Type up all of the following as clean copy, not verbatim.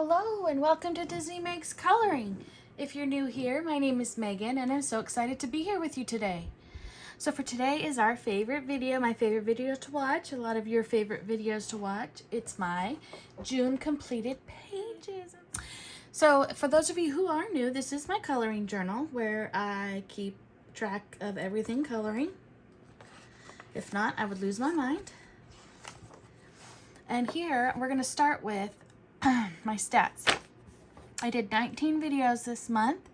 Hello and welcome to Disney Makes Coloring. If you're new here, my name is Megan and I'm so excited to be here with you today. So for today is our favorite video, my favorite video to watch, a lot of your favorite videos to watch. It's my June completed pages. So for those of you who are new, this is my coloring journal where I keep track of everything coloring. If not, I would lose my mind. And here we're going to start with my stats. I did 19 videos this month.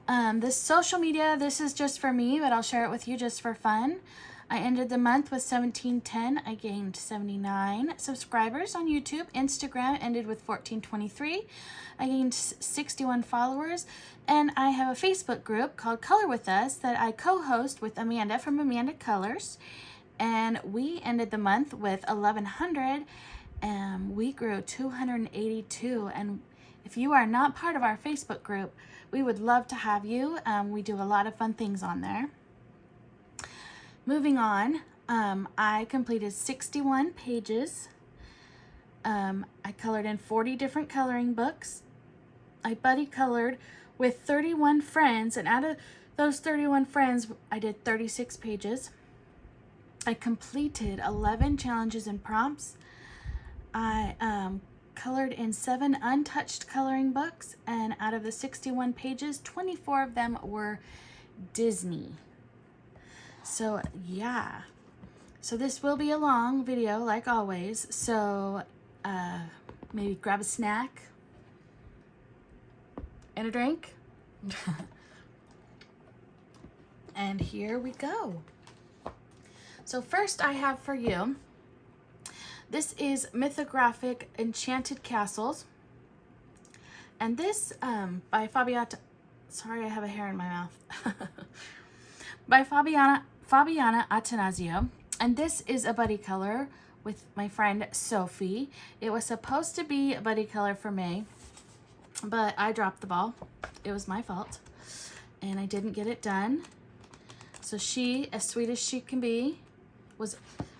This social media, this is just for me, but I'll share it with you just for fun. I ended the month with 1710. I gained 79 subscribers on YouTube. Instagram ended with 1423. I gained 61 followers. And I have a Facebook group called Color With Us that I co-host with Amanda from Amanda Colors. And we ended the month with 1100. We grew 282, and if you are not part of our Facebook group, we would love to have you. We do a lot of fun things on there. Moving on, I completed 61 pages. I colored in 40 different coloring books. I buddy colored with 31 friends, and out of those 31 friends, I did 36 pages. I completed 11 challenges and prompts. I colored in 7 untouched coloring books, and out of the 61 pages, 24 of them were Disney. So yeah, so this will be a long video like always, so maybe grab a snack and a drink. And here we go. So first I have for you, this is Mythographic Enchanted Castles. And this by Fabiana, sorry I have a hair in my mouth. By Fabiana Attanasio. And this is a buddy color with my friend Sophie. It was supposed to be a buddy color for May, but I dropped the ball. It was my fault. And I didn't get it done. So she, as sweet as she can be,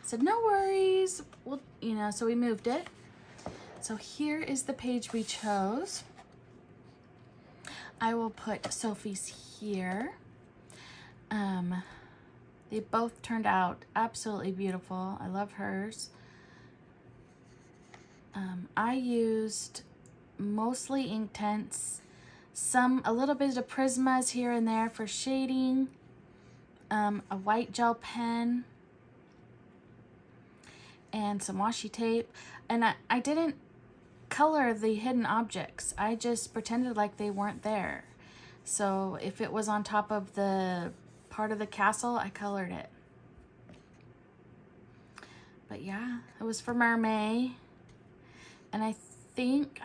said, no worries, well, so we moved it. So here is the page we chose. I will put Sophie's here. They both turned out absolutely beautiful. I love hers. I used mostly Inktense, a little bit of Prismas here and there for shading, a white gel pen, and some washi tape. And I didn't color the hidden objects. I just pretended like they weren't there. So if it was on top of the part of the castle, I colored it. But yeah, it was for Mermaid. And I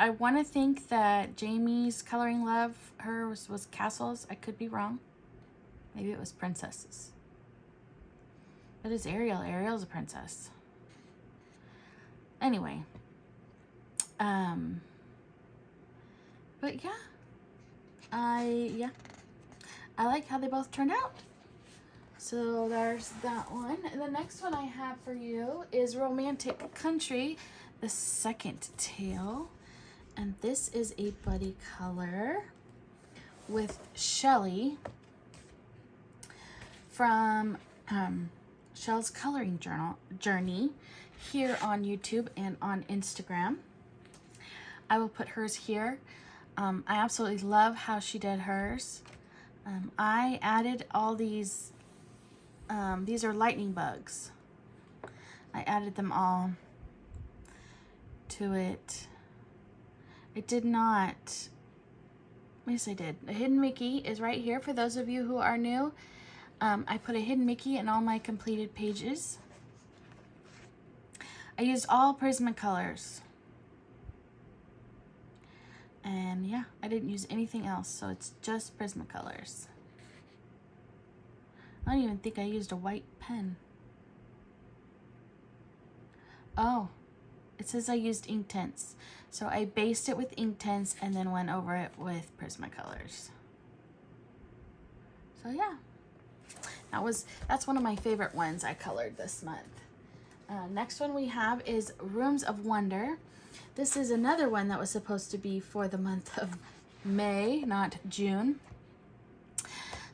want to think that Jamie's Coloring Love, hers was castles. I could be wrong. Maybe it was princesses. But it's Ariel. Ariel's a princess. Anyway, but yeah, I like how they both turned out. So there's that one. And the next one I have for you is Romantic Country, the second tale. And this is a buddy color with Shelly from Shell's Coloring Journey here on YouTube and on Instagram. I will put hers here. I absolutely love how she did hers. I added all these are lightning bugs. I added them all to it. I did not, yes I did. The hidden Mickey is right here for those of you who are new. I put a hidden Mickey in all my completed pages. I used all Prismacolors. And yeah, I didn't use anything else, so it's just Prismacolors. I don't even think I used a white pen. Oh, it says I used Inktense. So I based it with Inktense and then went over it with Prismacolors. So yeah, that's one of my favorite ones I colored this month. Next one we have is Rooms of Wonder. This is another one that was supposed to be for the month of May, not June.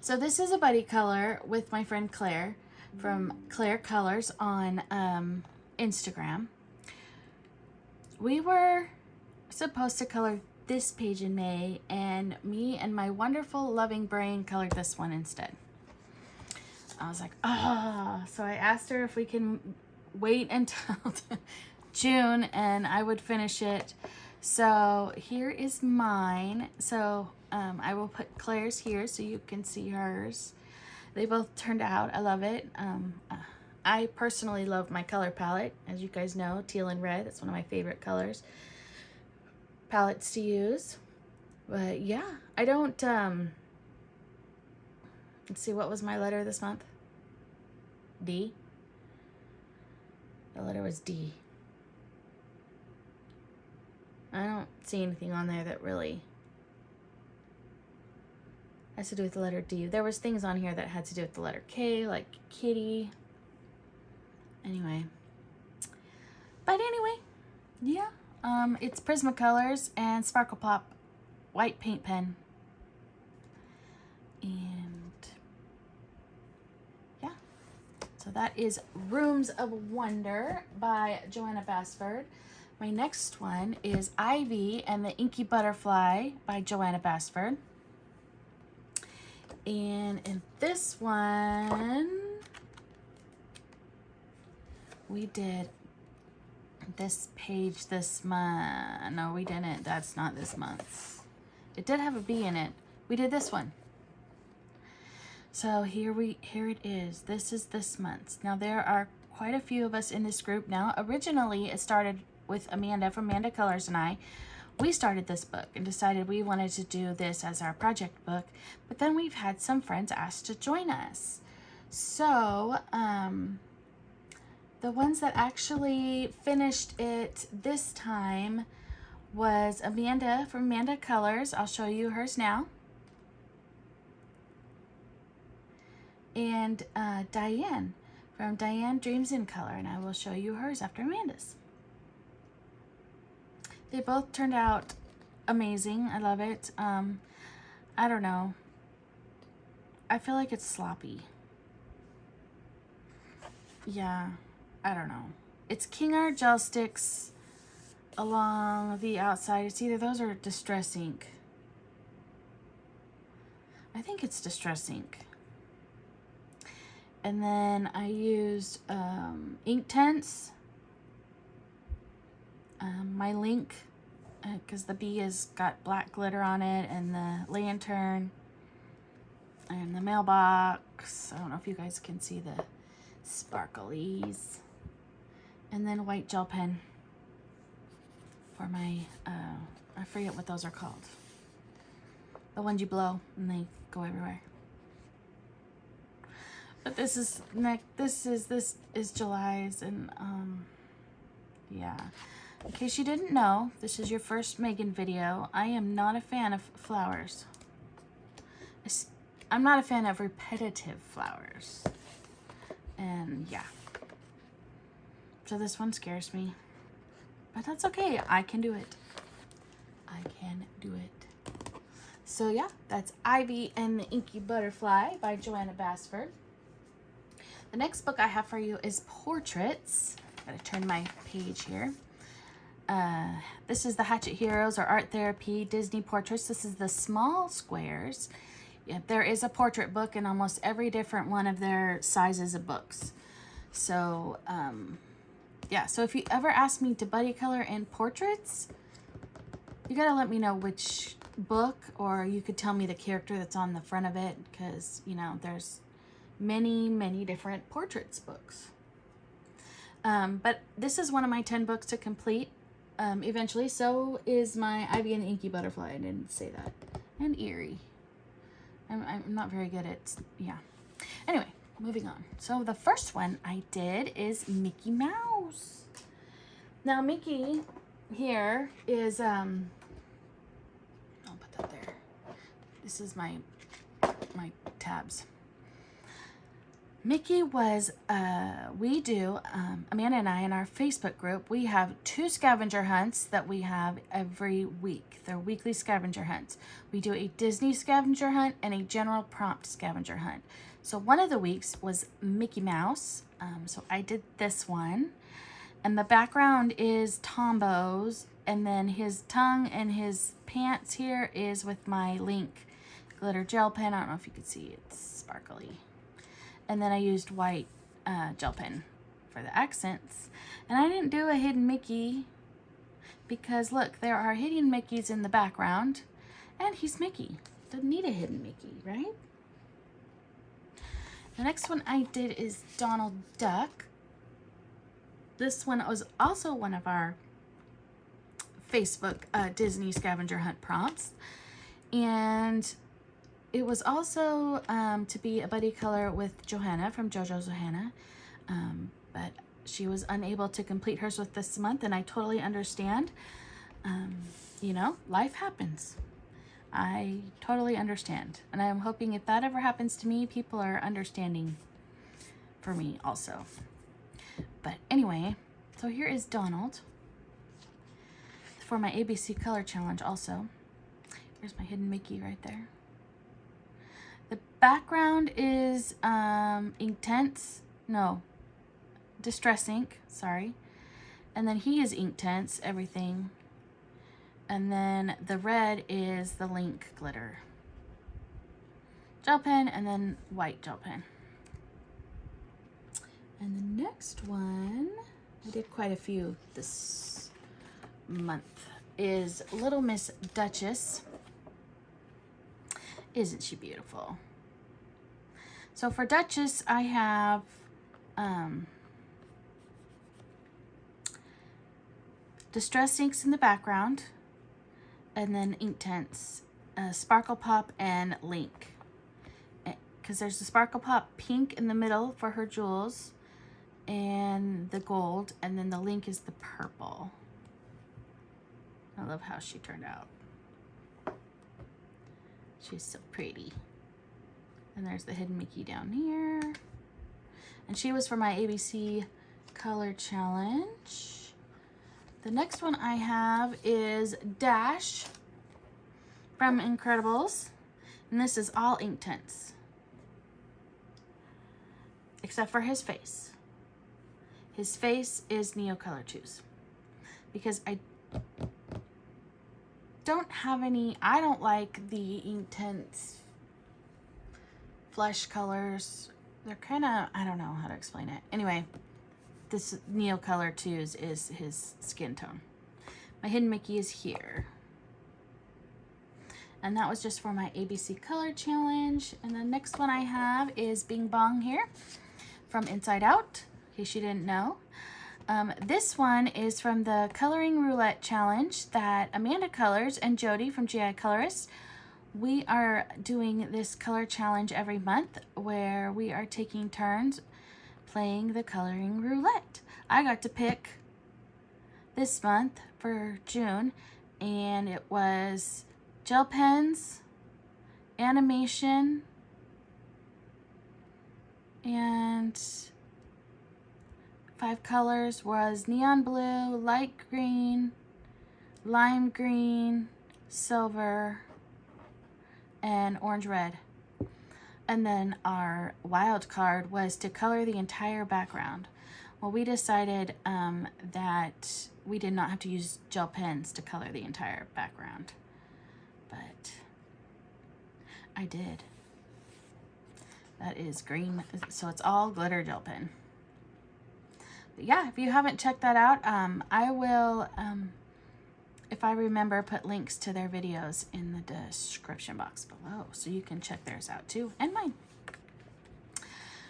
So this is a buddy color with my friend Claire from Claire Colors on Instagram. We were supposed to color this page in May, and me and my wonderful loving brain colored this one instead. I was like, so I asked her if we can wait until June and I would finish it. So here is mine. So I will put Claire's here so you can see hers. They both turned out. I love it. I personally love my color palette. As you guys know, teal and red. That's one of my favorite colors. Palettes to use. But yeah, I don't, let's see, what was my letter this month? D? The letter was D. I don't see anything on there that really has to do with the letter D. There was things on here that had to do with the letter K, like kitty. Anyway. But anyway, yeah. It's Prismacolors and Sparkle Pop white paint pen. And yeah. So that is Rooms of Wonder by Joanna Basford. My next one is Ivy and the Inky Butterfly by Joanna Basford. And in this one, we did this page this month. No, we didn't. That's not this month. It did have a B in it. We did this one. So here it is. This is this month. Now there are quite a few of us in this group now. Originally, it started with Amanda from Amanda Colors and I. We started this book and decided we wanted to do this as our project book, but then we've had some friends ask to join us. So, the ones that actually finished it this time was Amanda from Amanda Colors. I'll show you hers now. And Diane from Diane Dreams in Color, and I will show you hers after Amanda's. They both turned out amazing. I love it. I don't know. I feel like it's sloppy. Yeah, I don't know. It's King Art gel sticks along the outside. It's either those or Distress ink. I think it's Distress ink. And then I used Inktense. My link, because the bee has got black glitter on it, and the lantern, and the mailbox. I don't know if you guys can see the sparklies. And then white gel pen for my, I forget what those are called. The ones you blow and they go everywhere. But this is July's, and yeah. In case you didn't know, this is your first Megan video. I am not a fan of flowers. I'm not a fan of repetitive flowers. And yeah. So this one scares me. But that's okay. I can do it. I can do it. So yeah, that's Ivy and the Inky Butterfly by Joanna Basford. The next book I have for you is Portraits. Gotta turn my page here. This is the Hatchet Heroes or Art Therapy Disney Portraits. This is the small squares. Yeah, there is a portrait book in almost every different one of their sizes of books. So, yeah. So if you ever ask me to buddy color in portraits, you gotta let me know which book, or you could tell me the character that's on the front of it, because, you know, there's many different portraits books. But this is one of my 10 books to complete eventually. So is my Ivy and the Inky Butterfly. I didn't say that. And Eerie. I'm not very good at, yeah. Anyway, moving on. So the first one I did is Mickey Mouse. Now Mickey here is, I'll put that there. This is my tabs. Mickey was, Amanda and I in our Facebook group, we have 2 scavenger hunts that we have every week. They're weekly scavenger hunts. We do a Disney scavenger hunt and a general prompt scavenger hunt. So one of the weeks was Mickey Mouse. So I did this one. And the background is Tombo's. And then his tongue and his pants here is with my Link glitter gel pen. I don't know if you can see, it's sparkly. And then I used white gel pen for the accents. And I didn't do a hidden Mickey because look, there are hidden Mickeys in the background. And he's Mickey. Doesn't need a hidden Mickey, right? The next one I did is Donald Duck. This one was also one of our Facebook Disney scavenger hunt prompts. And it was also to be a buddy color with Johanna from JoJo's Johanna, but she was unable to complete hers with this month, and I totally understand. You know, life happens. I totally understand, and I'm hoping if that ever happens to me, people are understanding for me also. But anyway, so here is Donald for my ABC color challenge also. Here's my hidden Mickey right there. The background is Distress ink, sorry. And then he is Inktense, everything. And then the red is the Link glitter gel pen, and then white gel pen. And the next one, I did quite a few this month, is Little Miss Duchess. Isn't she beautiful? So for Duchess, I have Distress inks in the background, and then Inktense, Sparkle Pop, and Link. Because there's the Sparkle Pop pink in the middle for her jewels, and the gold, and then the Link is the purple. I love how she turned out. She's so pretty. And there's the hidden Mickey down here. And she was for my ABC color challenge. The next one I have is Dash from Incredibles. And this is all Inktense, except for his face. His face is Neo Color Choose. Because I don't have any, I don't like the Inktense flesh colors. They're kind of, I don't know how to explain it. Anyway, this Neo Color Choose is his skin tone. My hidden Mickey is here. And that was just for my ABC color challenge. And the next one I have is Bing Bong here from Inside Out, in case you didn't know. This one is from the Coloring Roulette Challenge that Amanda colors and Jody from GI Colorist. We are doing this color challenge every month where we are taking turns playing the coloring roulette. I got to pick this month for June, and it was gel pens, animation, and 5 colors was neon blue, light green, lime green, silver, and orange red. And then our wild card was to color the entire background. Well, we decided that we did not have to use gel pens to color the entire background, but I did. That is green, so it's all glitter gel pen. But yeah, if you haven't checked that out, I will, if I remember, put links to their videos in the description box below, so you can check theirs out too, and mine.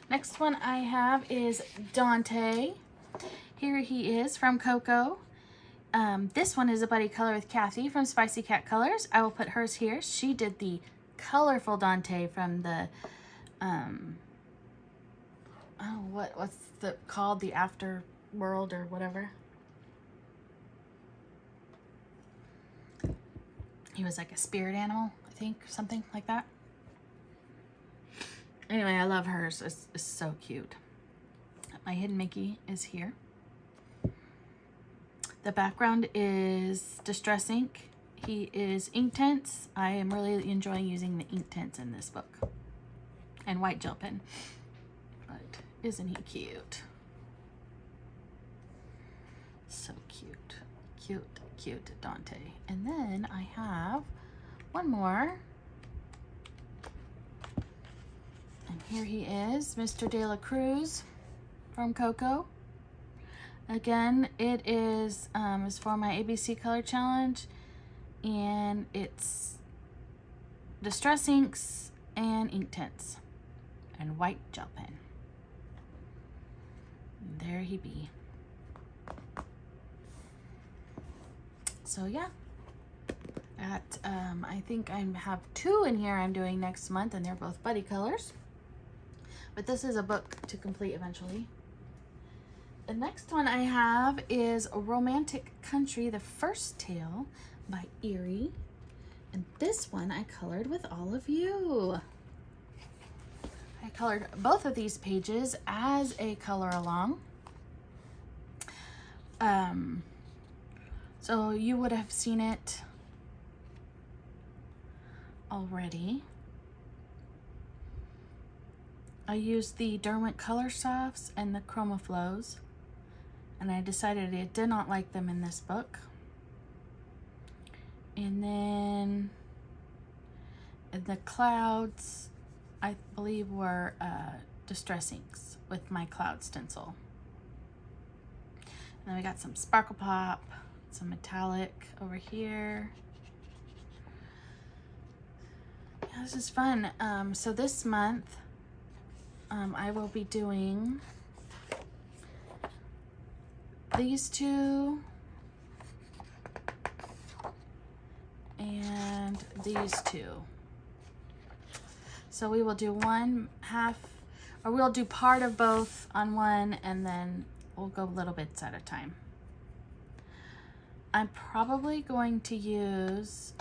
Next one I have is Dante. Here he is from Coco. This one is a buddy color with Kathy from Spicy Cat Colors. I will put hers here. She did the colorful Dante from the, what's the called, the Afterworld or whatever. He was like a spirit animal, I think, something like that. Anyway, I love hers. It's so cute. My hidden Mickey is here. The background is Distress ink. He is Inktense. I am really enjoying using the Inktense in this book. And white gel pen. But isn't he cute? So cute. Cute, cute Dante. And then I have one more. And here he is, Mr. De La Cruz from Coco. Again, it is for my ABC Color Challenge, and it's Distress Inks and Inktense and white gel pen. And there he be. So yeah, I think I have 2 in here I'm doing next month, and they're both buddy colors. But this is a book to complete eventually. The next one I have is Romantic Country, the First Tale by Erie. And this one I colored with all of you. I colored both of these pages as a color along. So you would have seen it already. I used the Derwent Color Softs and the Chroma Flows, and I decided I did not like them in this book. And then the clouds, I believe, were Distress Inks with my cloud stencil. And then we got some Sparkle Pop, some metallic over here. Yeah, this is fun. So this month, I will be doing these 2 and these 2. So we will do one half, or we'll do part of both on one, and then we'll go little bits at a time. I'm probably going to use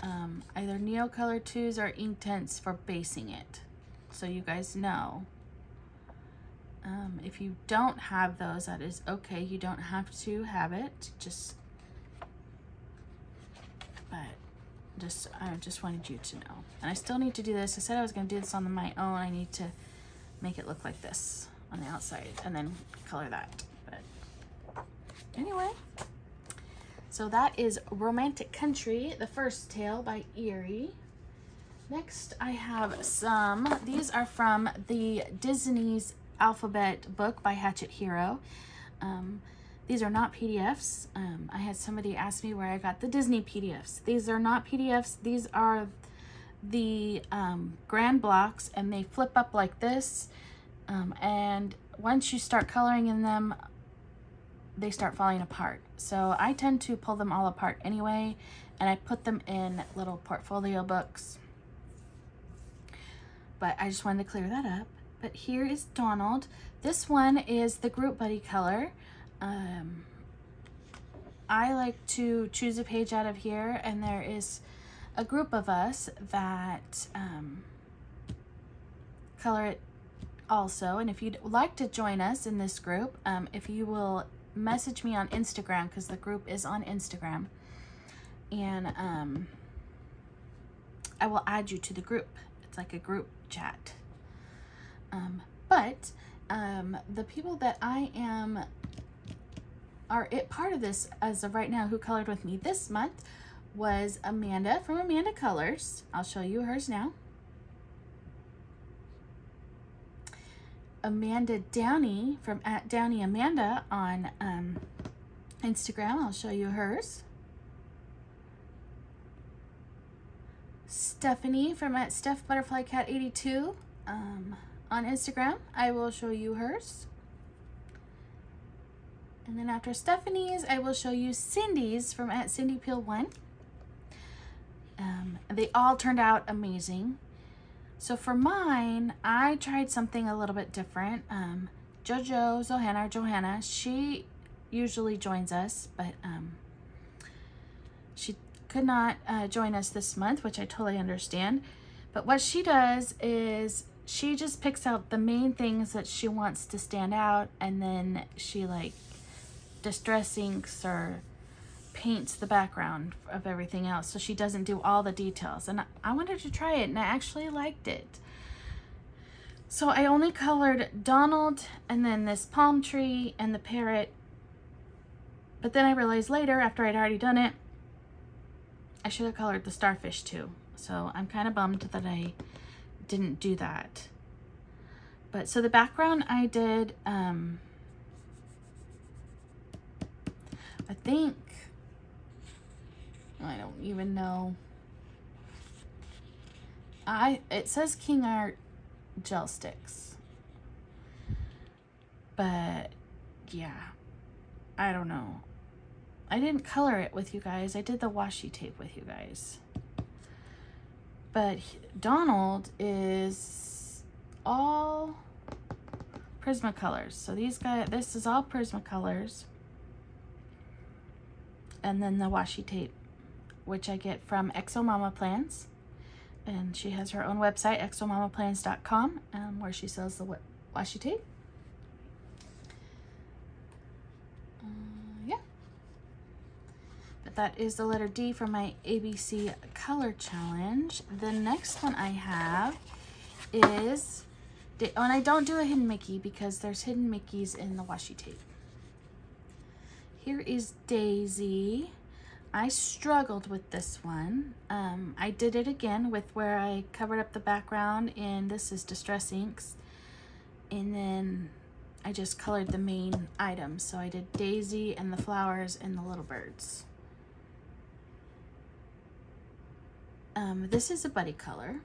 either Neocolor 2s or Inktense for basing it, so you guys know. If you don't have those, that is okay. You don't have to have it. I just wanted you to know. And I still need to do this. I said I was going to do this on my own. I need to make it look like this on the outside and then color that. But anyway, so that is Romantic Country, the First Tale by Erie. Next, I have some. These are from the Disney's Alphabet book by Hatchet Hero. These are not PDFs. I had somebody ask me where I got the Disney PDFs. These are not PDFs. These are the grand blocks, and they flip up like this. And once you start coloring in them, they start falling apart. So I tend to pull them all apart anyway, and I put them in little portfolio books. But I just wanted to clear that up. But here is Donald. This one is the group buddy color. I like to choose a page out of here, and there is a group of us that color it also. And if you'd like to join us in this group, if you will message me on Instagram, because the group is on Instagram, and I will add you to the group. It's like a group chat. But the people that are part of this as of right now who colored with me this month was Amanda from Amanda Colors. I'll show you hers now. Amanda Downey from @DowneyAmanda on Instagram. I'll show you hers. Stephanie from @StephButterflyCat82 on Instagram. I will show you hers. And then after Stephanie's, I will show you Cindy's from @CindyPeel1. They all turned out amazing. So for mine, I tried something a little bit different. Johanna, she usually joins us, but she could not join us this month, which I totally understand. But what she does is she just picks out the main things that she wants to stand out, and then she like distress inks or paints the background of everything else, so she doesn't do all the details. And I wanted to try it, and I actually liked it. So I only colored Donald and then this palm tree and the parrot. But then I realized later, after I'd already done it, I should have colored the starfish too. So I'm kind of bummed that I didn't do that. But so the background I did, I think, I don't even know. It says King Art gel sticks, but yeah, I don't know. I didn't color it with you guys. I did the washi tape with you guys. But Donald is all Prismacolors. So these guys, this is all Prismacolors. And then the washi tape, which I get from Exo Mama Plans. And she has her own website, exomamaplans.com, where she sells the washi tape. Yeah. But that is the letter D for my ABC Color Challenge. The next one I have is, and I don't do a hidden Mickey because there's hidden Mickeys in the washi tape. Here is Daisy. I struggled with this one. I did it again with where I covered up the background, and this is Distress Inks. And then I just colored the main items. So I did Daisy and the flowers and the little birds. This is a buddy color,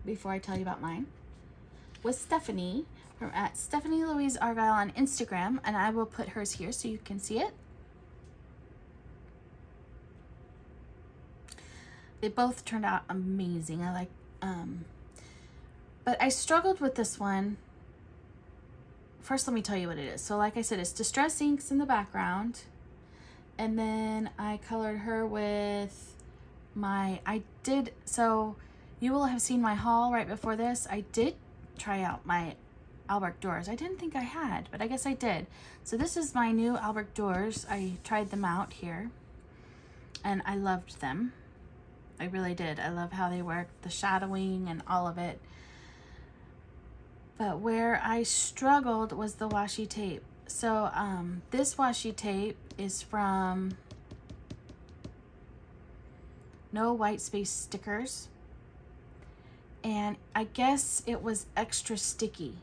before I tell you about mine, with Stephanie from at Stephanie Louise Argyle on Instagram, and I will put hers here so you can see it. They both turned out amazing. I like, but I struggled with this one. First, let me tell you what it is. So like I said, it's Distress Inks in the background. And then I colored her with so you will have seen my haul right before this. I did try out my Albrecht Dürer. I didn't think I had, but I guess I did. So this is my new Albrecht Dürer. I tried them out here, and I loved them. I really did. I love how they work, the shadowing and all of it. But where I struggled was the washi tape. So this washi tape is from No White Space Stickers. And I guess it was extra sticky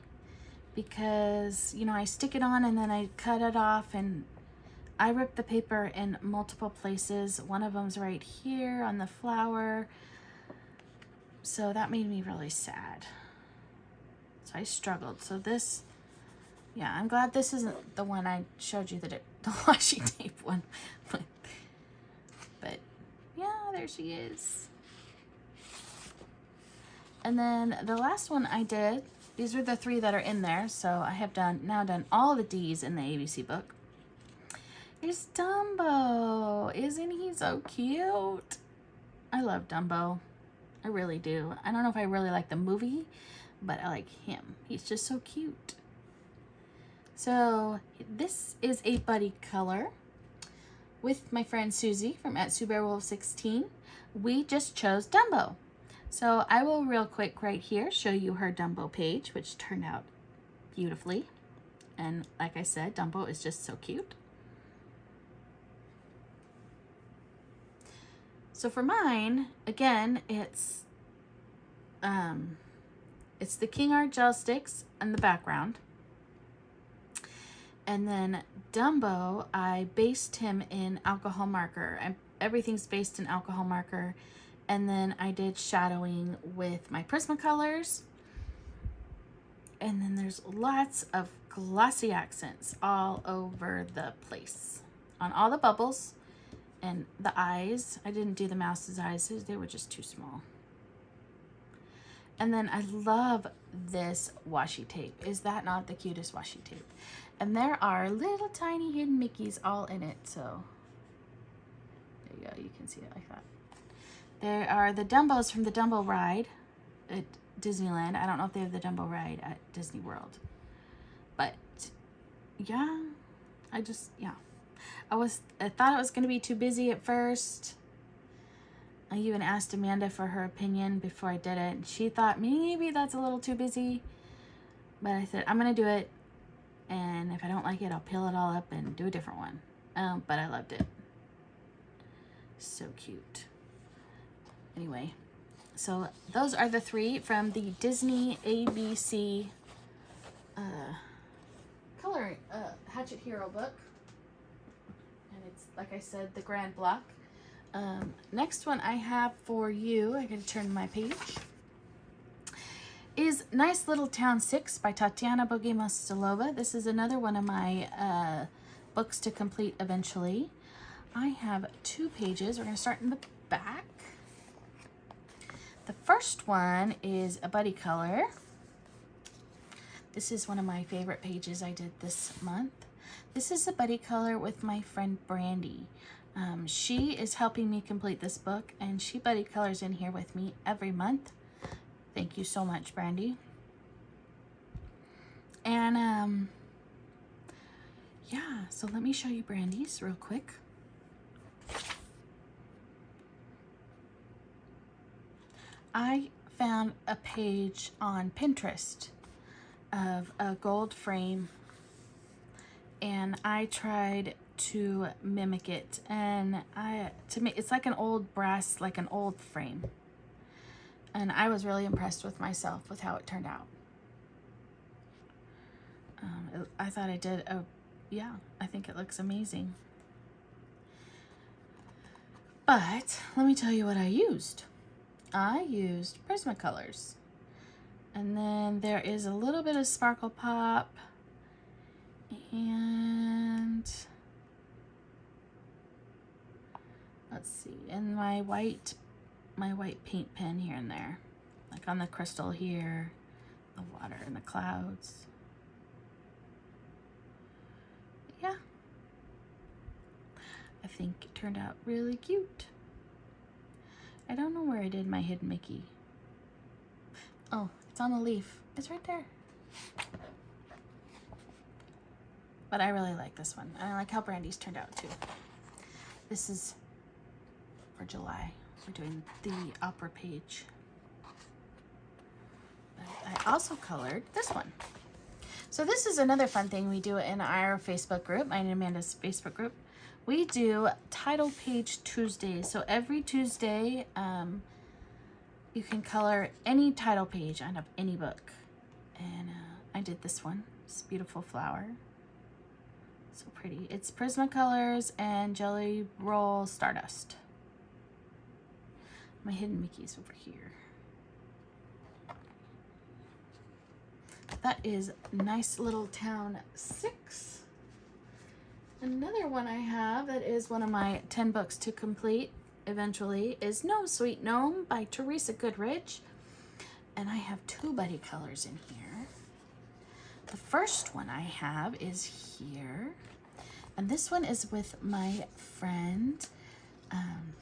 because, you know, I stick it on and then I cut it off, and I ripped the paper in multiple places. One of them's right here on the flower. So that made me really sad. So I struggled. So this, yeah, I'm glad this isn't the one I showed you, the washi tape one. But yeah, there she is. And then the last one I did, these are the 3 that are in there. So I have now done all the D's in the ABC book. Here's Dumbo. Isn't he so cute? I love Dumbo. I really do. I don't know if I really like the movie, but I like him. He's just so cute. So this is a buddy color with my friend Susie from @SueBearWolf16. We just chose Dumbo. So I will real quick right here show you her Dumbo page, which turned out beautifully. And like I said, Dumbo is just so cute. So for mine, again, it's the King Art gel sticks in the background. And then Dumbo, I based him in alcohol marker. Everything's based in alcohol marker. And then I did shadowing with my Prismacolors. And then there's lots of glossy accents all over the place. On all the bubbles and the eyes. I didn't do the mouse's eyes. They were just too small. And then I love this washi tape. Is that not the cutest washi tape? And there are little tiny hidden Mickeys all in it. So there you go. You can see it like that. There are the Dumbos from the Dumbo ride. Disneyland. I don't know if they have the Dumbo ride at Disney World. But yeah, I thought it was going to be too busy at first. I even asked Amanda for her opinion before I did it. And she thought maybe that's a little too busy. But I said, I'm going to do it. And if I don't like it, I'll peel it all up and do a different one. But I loved it. So cute. Anyway, so those are the 3 from the Disney ABC coloring Hatchet Hero book. And it's, like I said, the grand block. Next one I have for you, I gotta turn my page, is Nice Little Town 6 by Tatiana Bogima-Stilova. This is another one of my books to complete eventually. I have 2 pages. We're going to start in the back. The first one is a buddy color. This is one of my favorite pages I did this month. This is a buddy color with my friend Brandy. She is helping me complete this book, and she buddy colors in here with me every month. Thank you so much, Brandy. And yeah, so let me show you Brandy's real quick. I found a page on Pinterest of a gold frame, and I tried to mimic it, and to me it's like an old brass, like an old frame, and I was really impressed with myself with how it turned out. I thought I did I think it looks amazing. But let me tell you what I used. I used Prismacolors, and then there is a little bit of Sparkle Pop, and let's see, and my white paint pen here and there, like on the crystal here, the water and the clouds. Yeah, I think it turned out really cute. I don't know where I did my hidden Mickey. Oh, it's on the leaf. It's right there. But I really like this one. And I like how Brandy's turned out too. This is for July. We're doing the opera page. I also colored this one. So this is another fun thing we do in our Facebook group, mine and Amanda's Facebook group. We do title page Tuesdays. So every Tuesday, you can color any title page out of any book. And I did this one. It's a beautiful flower. So pretty. It's Prismacolors and Jelly Roll Stardust. My hidden Mickey's over here. That is Nice Little Town 6. Another one I have that is one of my 10 books to complete eventually is Gnome Sweet Gnome by Teresa Goodrich. And I have 2 buddy colors in here. The first one I have is here. And this one is with my friend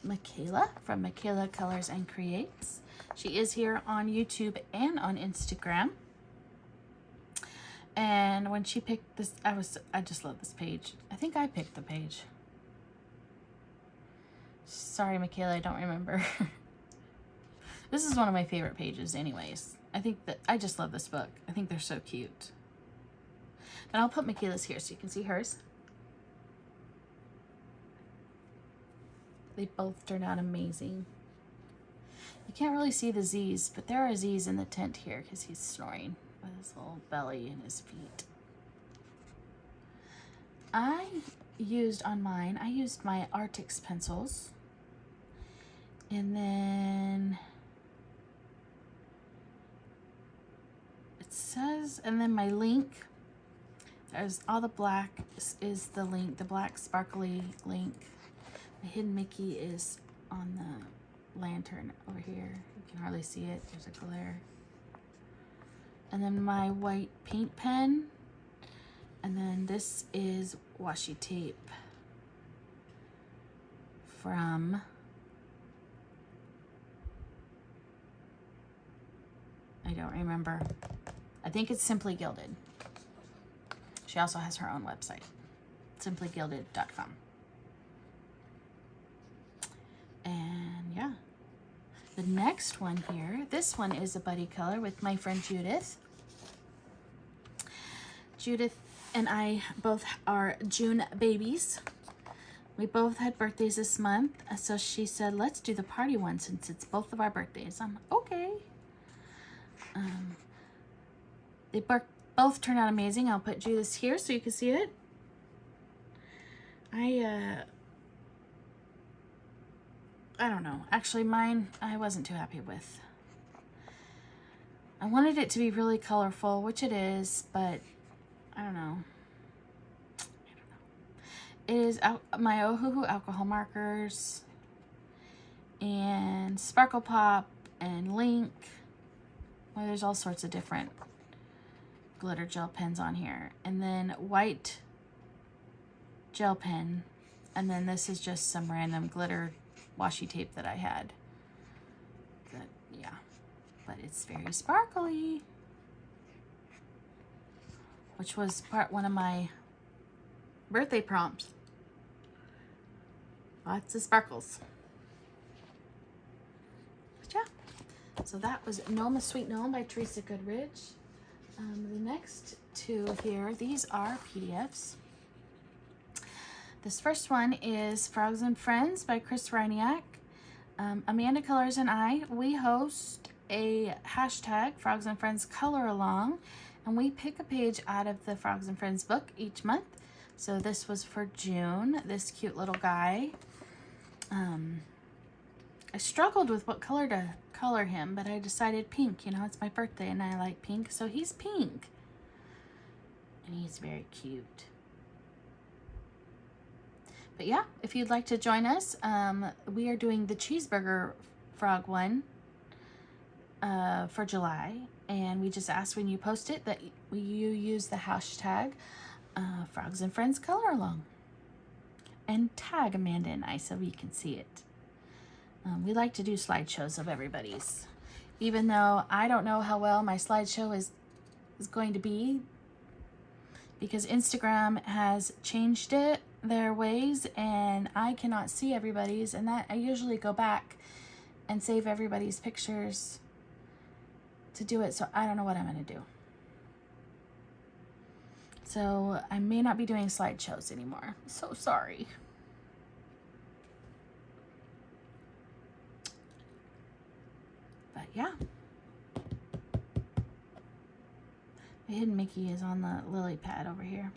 Michaela from Michaela Colors and Creates. She is here on YouTube and on Instagram. And when she picked this, I just love this page. I think I picked the page. Sorry, Michaela, I don't remember. This is one of my favorite pages anyways. I just love this book. I think they're so cute. And I'll put Michaela's here so you can see hers. They both turned out amazing. You can't really see the Z's, but there are Z's in the tent here because he's snoring with his little belly and his feet. I used my Arctic pencils. And then it says, and then my link, there's all the black is the link, the black sparkly link. The hidden Mickey is on the lantern over here. You can hardly see it, there's a glare. And then my white paint pen. And then this is washi tape from, I don't remember. I think it's Simply Gilded. She also has her own website, simplygilded.com. And yeah, the next one here, this one is a buddy color with my friend Judith. Judith and I both are June babies. We both had birthdays this month, so she said, let's do the party one since it's both of our birthdays. I'm okay. They both turned out amazing. I'll put Judith's here so you can see it. I don't know. Actually, mine, I wasn't too happy with. I wanted it to be really colorful, which it is, but I don't know. It is my Ohuhu alcohol markers and Sparkle Pop and Link. Well, there's all sorts of different glitter gel pens on here. And then white gel pen. And then this is just some random glitter washi tape that I had. But yeah, but it's very sparkly. Which was one of my birthday prompts. Lots of sparkles. But yeah, so that was Gnome, a Sweet Gnome by Teresa Goodrich. The next two here, these are PDFs. This first one is Frogs and Friends by Chris Reiniak. Amanda Colors and I, we host a hashtag Frogs and Friends color along, and we pick a page out of the Frogs and Friends book each month. So this was for June, this cute little guy. I struggled with what color to color him, but I decided pink. You know, it's my birthday and I like pink, so he's pink. And he's very cute. But yeah, if you'd like to join us, we are doing the cheeseburger frog one for July. And we just ask when you post it that you use the hashtag Frogs and Friends color along. And tag Amanda and I so we can see it. We like to do slideshows of everybody's. Even though I don't know how well my slideshow is going to be, because Instagram has changed their ways and I cannot see everybody's, and that I usually go back and save everybody's pictures to do it, so I don't know what I'm going to do. So I may not be doing slideshows anymore. So sorry. But yeah. The Hidden Mickey is on the lily pad over here.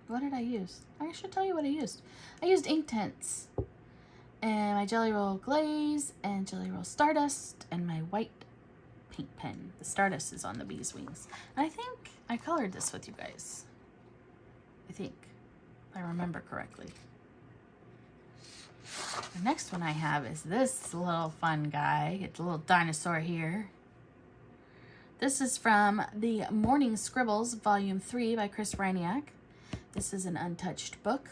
What did I use? I should tell you what I used. I used Inktense and my Jelly Roll Glaze and Jelly Roll Stardust and my white paint pen. The Stardust is on the bee's wings. And I think I colored this with you guys. I think, if I remember correctly. The next one I have is this little fun guy. It's a little dinosaur here. This is from the Morning Scribbles, Volume 3 by Chris Reiniak. This is an untouched book.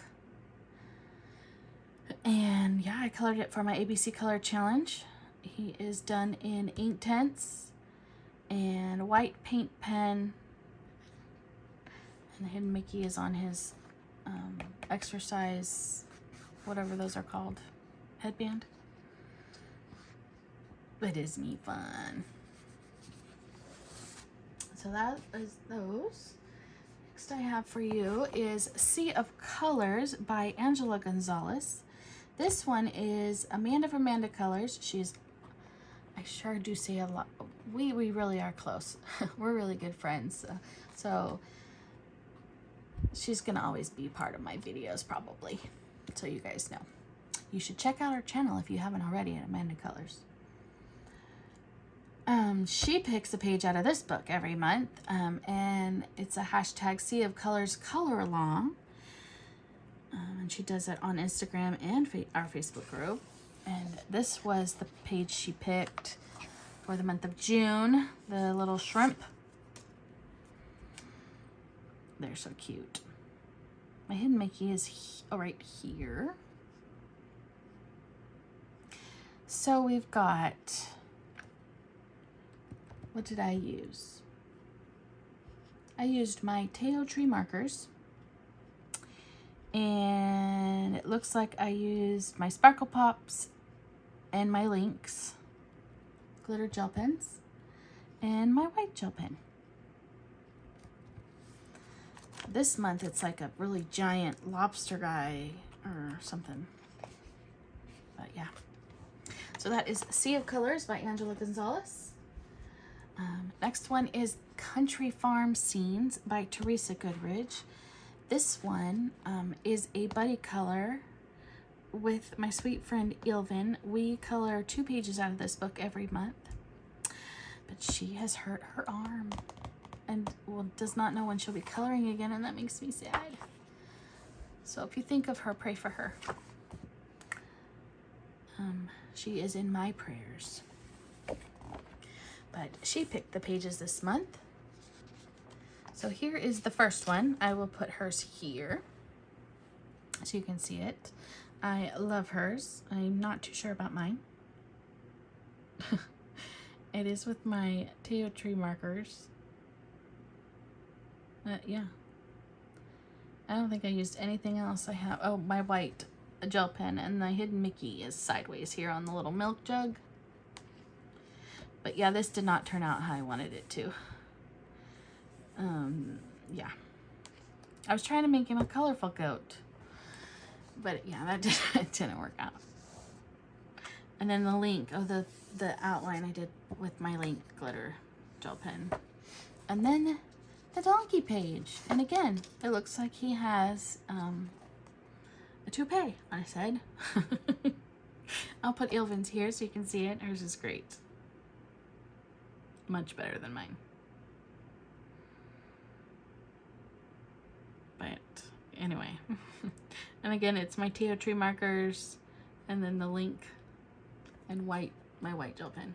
And yeah, I colored it for my ABC Color Challenge. He is done in Inktense and white paint pen. And the Hidden Mickey is on his exercise, whatever those are called, headband. It is me fun. So that is those. Next I have for you is Sea of Colors by Angela Gonzalez. This one is Amanda from Amanda Colors. I sure do say a lot. We really are close. We're really good friends. So she's gonna always be part of my videos probably. So you guys know. You should check out her channel if you haven't already at Amanda Colors. She picks a page out of this book every month, and it's a hashtag Sea of Colors color along. And she does it on Instagram and our Facebook group. And this was the page she picked for the month of June. The little shrimp. They're so cute. My Hidden Mickey is right here. So we've got what did I use? I used my Teo Tree markers, and it looks like I used my Sparkle Pops and my Lynx glitter gel pens and my white gel pen. This month it's like a really giant lobster guy or something, but yeah. So that is Sea of Colors by Angela Gonzalez. Next one is Country Farm Scenes by Teresa Goodridge. This one is a buddy color with my sweet friend Ilvin. We color 2 pages out of this book every month, but she has hurt her arm and does not know when she'll be coloring again, and that makes me sad. So if you think of her, pray for her. She is in my prayers. But she picked the pages this month. So here is the first one. I will put hers here so you can see it. I love hers. I'm not too sure about mine. It is with my Teo Tree markers. Yeah. I don't think I used anything else. I have, oh, my white gel pen, and the Hidden Mickey is sideways here on the little milk jug. But yeah, this did not turn out how I wanted it to. Yeah. I was trying to make him a colorful goat, but yeah, that didn't work out. And then the link, oh, the outline I did with my link glitter gel pen. And then the donkey page. And again, it looks like he has a toupee on his head. I'll put Ilvin's here so you can see it. Hers is great. Much better than mine. But anyway. And again, it's my Teo Tree markers and then the link and my white gel pen.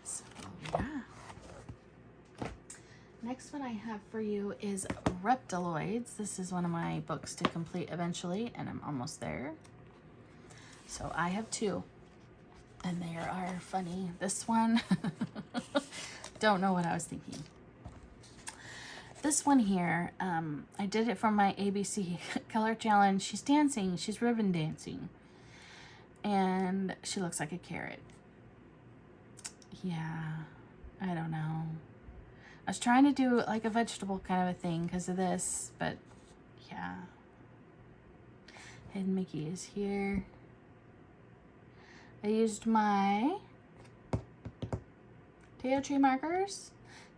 So yeah. Next one I have for you is Reptiloids. This is one of my books to complete eventually, and I'm almost there. So I have 2. And they are funny. This one, don't know what I was thinking. This one here, I did it for my ABC color challenge. She's dancing, she's ribbon dancing. And she looks like a carrot. Yeah, I don't know. I was trying to do like a vegetable kind of a thing because of this, but yeah. Hidden Mickey is here. I used my Teo Tree markers.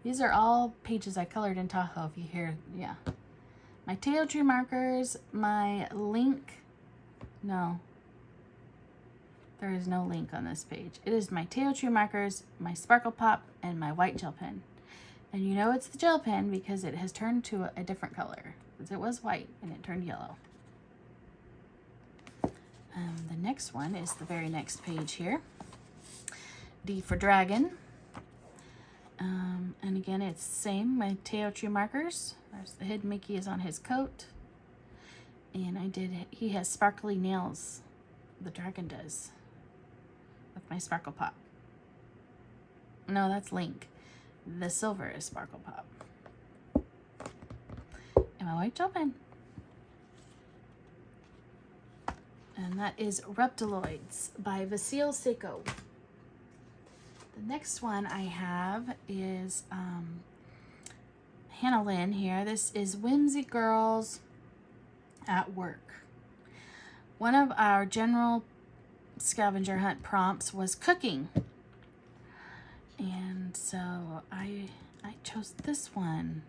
These are all pages I colored in Tahoe, if you hear, yeah. My Teo Tree markers, my link, no. There is no link on this page. It is my Teo Tree markers, my Sparkle Pop, and my white gel pen. And you know it's the gel pen because it has turned to a different color. Because it was white and it turned yellow. The next one is the very next page here. D for Dragon. And again, it's the same. My Teo Tree markers. There's the Hidden Mickey is on his coat. And he has sparkly nails. The dragon does. With my Sparkle Pop. No, that's Link. The silver is Sparkle Pop. And my white gel pen. And that is Reptiloids by Vasile Seiko. The next one I have is Hannah Lynn here. This is Whimsy Girls at Work. One of our general scavenger hunt prompts was cooking. And so I chose this one.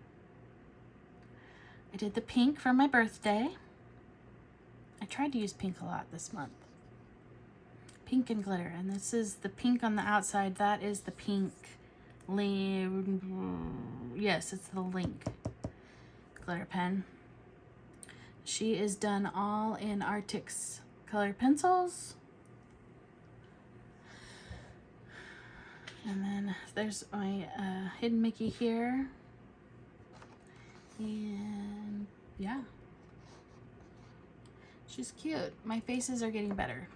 I did the pink for my birthday. I tried to use pink a lot this month. Pink and glitter. And this is the pink on the outside. That is the pink. Yes, it's the Link glitter pen. She is done all in Arctic's colored pencils. And then there's my Hidden Mickey here. And yeah. She's cute. My faces are getting better.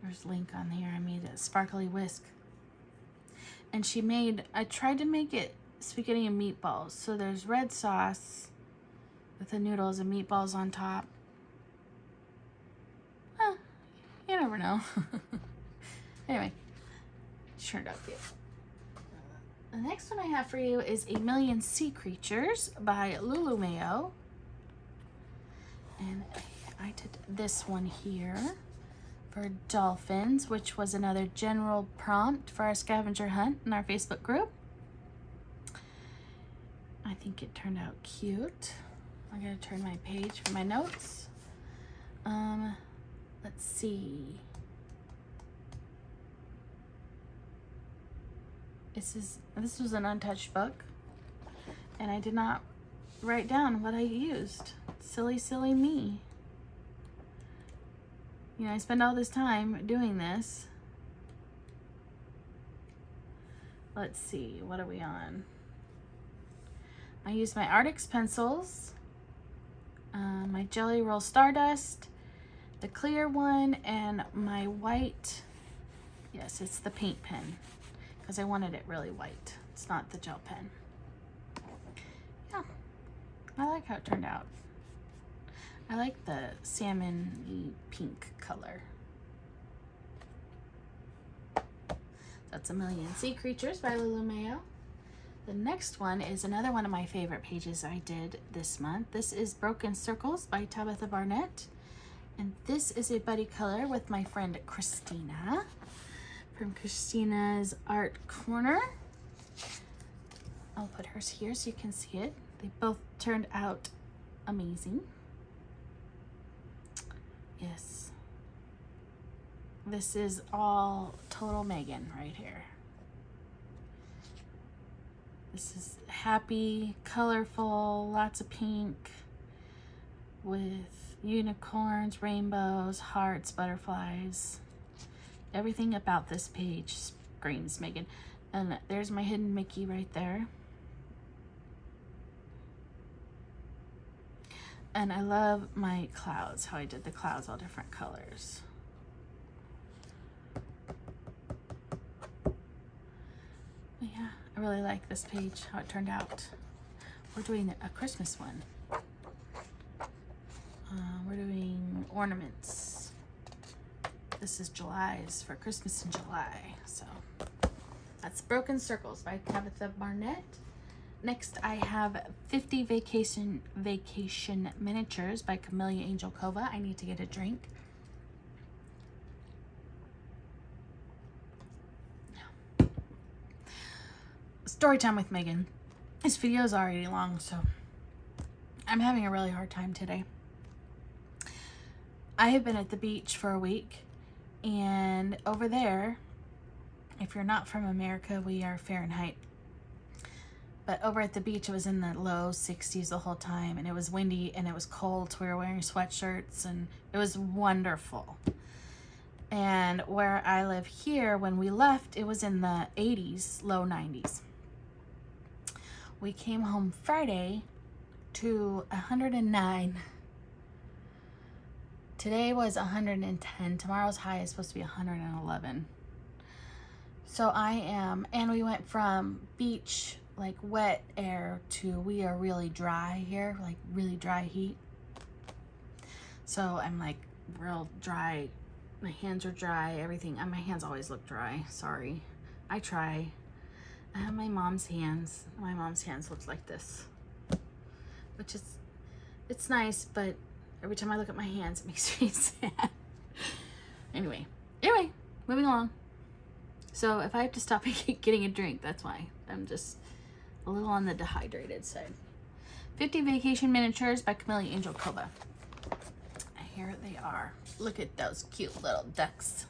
There's link on here. I made a sparkly whisk. And I tried to make it spaghetti and meatballs. So there's red sauce with the noodles and meatballs on top. You never know. Anyway, it turned out good. The next one I have for you is A Million Sea Creatures by Lulu Mayo. And I did this one here for dolphins, which was another general prompt for our scavenger hunt in our Facebook group. I think it turned out cute. I'm gonna turn my page for my notes. Let's see. This was an untouched book, and I did not write down what I used. Silly, silly me. You know, I spend all this time doing this. Let's see, what are we on? I used my Artix pencils, my Jelly Roll Stardust, the clear one, and my white, yes, it's the paint pen, because I wanted it really white. It's not the gel pen. Yeah, I like how it turned out. I like the salmon-y pink color. That's A Million Sea Creatures by Lulu Mayo. The next one is another one of my favorite pages I did this month. This is Broken Circles by Tabitha Barnett. And this is a buddy color with my friend Christina from Christina's Art Corner. I'll put hers here so you can see it. They both turned out amazing. Yes. This is all total Megan right here. This is happy, colorful, lots of pink with unicorns, rainbows, hearts, butterflies. Everything about this page screams Megan. And there's my hidden Mickey right there. And I love my clouds, how I did the clouds all different colors. But yeah, I really like this page, how it turned out. We're doing a Christmas one. We're doing ornaments. This is July's for Christmas in July. So that's Broken Circles by Tabitha Barnett. Next, I have 50 Vacation Miniatures by Camellia Angel Kova. I need to get a drink. Story time with Megan. This video is already long, so I'm having a really hard time today. I have been at the beach for a week, and over there, if you're not from America, we are Fahrenheit. But over at the beach, it was in the low 60s the whole time, and it was windy and it was cold. So we were wearing sweatshirts, and it was wonderful. And where I live here, when we left, it was in the 80s, low 90s. We came home Friday to 109. Today was 110. Tomorrow's high is supposed to be 111. So and we went from beach, like wet air, to we are really dry here, like really dry heat. So I'm like real dry. My hands are dry, everything. My hands always look dry. Sorry. I try. I have my mom's hands. My mom's hands look like this, which is, it's nice, but every time I look at my hands, it makes me sad. Anyway, moving along. So if I have to stop getting a drink, that's why. I'm just a little on the dehydrated side. 50 Vacation Miniatures by Camellia Angel Kova. Here they are. Look at those cute little ducks.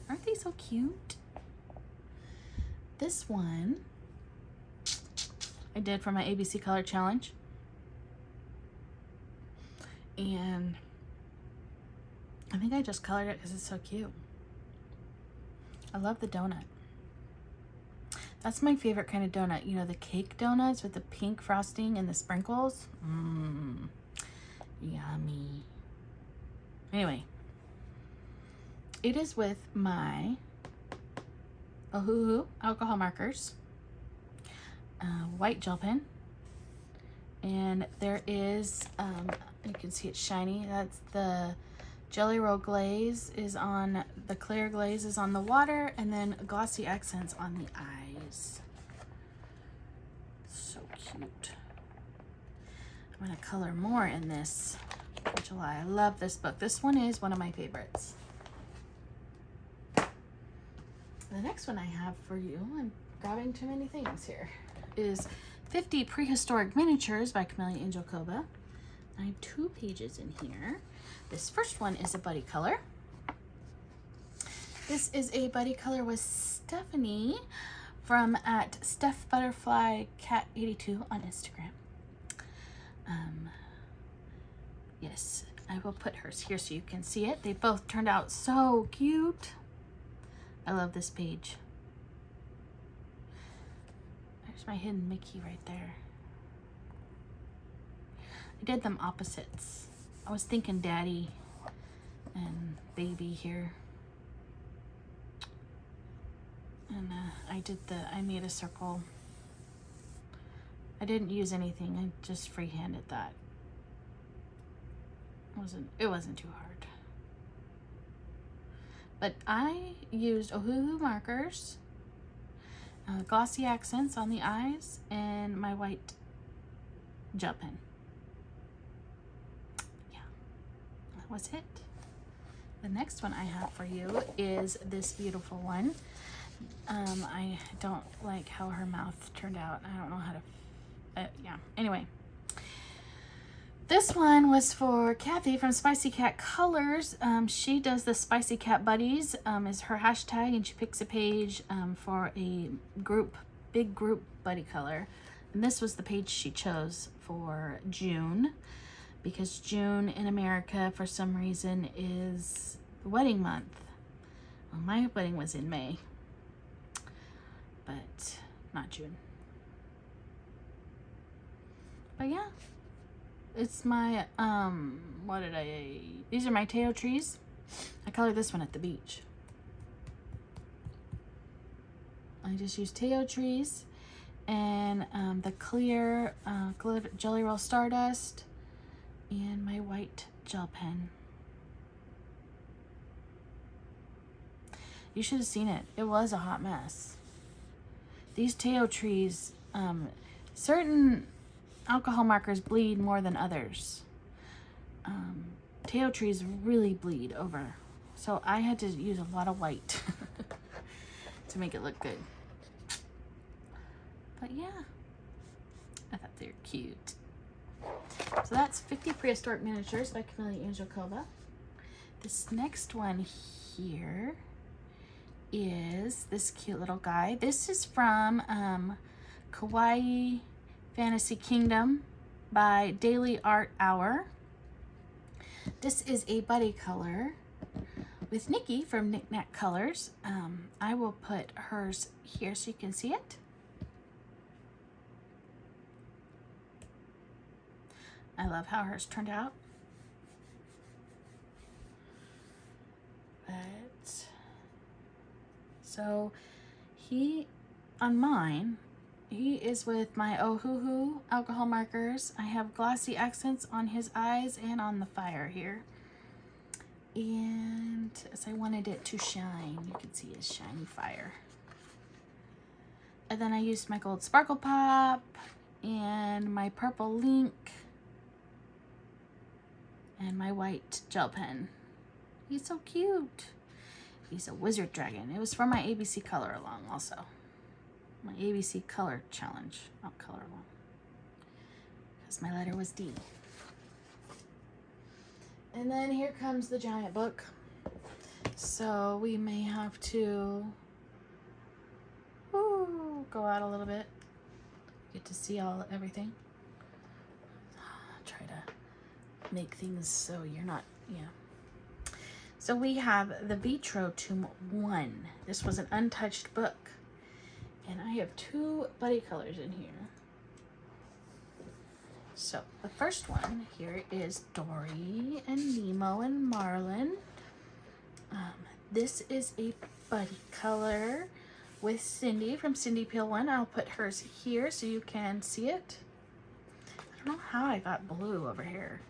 Aren't they so cute? This one I did for my ABC Color Challenge. And I think I just colored it because it's so cute. I love the donut. That's my favorite kind of donut. You know, the cake donuts with the pink frosting and the sprinkles. Yummy. Anyway, it is with my Ohuhu alcohol markers, white gel pen, and there is, you can see it's shiny. That's the Jelly Roll glaze is on, the clear glaze is on the water, and then glossy accents on the eyes. So cute. I'm gonna color more in this for July. I love this book. This one is one of my favorites. The next one I have for you, I'm grabbing too many things here, is 50 Prehistoric Miniatures by Camellia Angel Koba. I have 2 pages in here. This first one is a buddy color. This is a buddy color with Stephanie from at Steph Butterfly Cat 82 on Instagram. Yes, I will put hers here so you can see it. They both turned out so cute. I love this page. There's my hidden Mickey right there. I did them opposites. I was thinking daddy and baby here. And I made a circle. I didn't use anything. I just freehanded that. It wasn't too hard. But I used Ohuhu markers, glossy accents on the eyes, and my white gel pen. Yeah, that was it. The next one I have for you is this beautiful one. I don't like how her mouth turned out. I don't know how to, yeah. Anyway, this one was for Kathy from Spicy Cat Colors. She does the Spicy Cat Buddies, is her hashtag, and she picks a page for a big group buddy color. And this was the page she chose for June, because June in America, for some reason, is the wedding month. Well, my wedding was in May, but not June. But yeah. It's my, these are my Teo trees. I colored this one at the beach. I just used Teo trees and the clear Jelly Roll Stardust and my white gel pen. You should have seen it. It was a hot mess. These Teo trees, certain alcohol markers bleed more than others. Teo trees really bleed over. So I had to use a lot of white to make it look good. But yeah, I thought they were cute. So that's 50 Prehistoric Miniatures by Camellia Angel Koba. This next one here is this cute little guy. This is from Kawaii Fantasy Kingdom by Daily Art Hour. This is a buddy color with Nikki from Knick Knack Colors. I will put hers here so you can see it. I love how hers turned out. But so on mine, he is with my Ohuhu alcohol markers. I have glossy accents on his eyes and on the fire here. And as I wanted it to shine, you can see his shiny fire. And then I used my gold Sparkle Pop and my purple Link and my white gel pen. He's so cute. He's a wizard dragon. It was for my ABC color along also. My ABC color challenge, not color along, because my letter was D. And then here comes the giant book. So we may have to go out a little bit. Get to see everything. Try to make things so you're not, yeah. So we have the Vitro Tomb 1. This was an untouched book. And I have 2 buddy colors in here. So the first one here is Dory and Nemo and Marlin. This is a buddy color with Cindy from Cindy Peel 1. I'll put hers here so you can see it. I don't know how I got blue over here.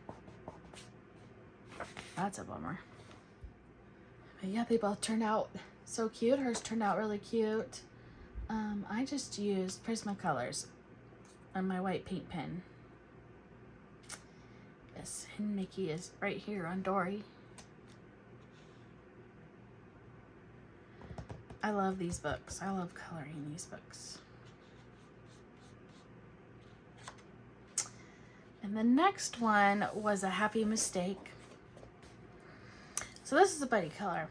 That's a bummer. But yeah, they both turned out so cute. Hers turned out really cute. I just used Prismacolors on my white paint pen. Yes, and Mickey is right here on Dory. I love these books. I love coloring these books. And the next one was A Happy Mistake. So this is a buddy color.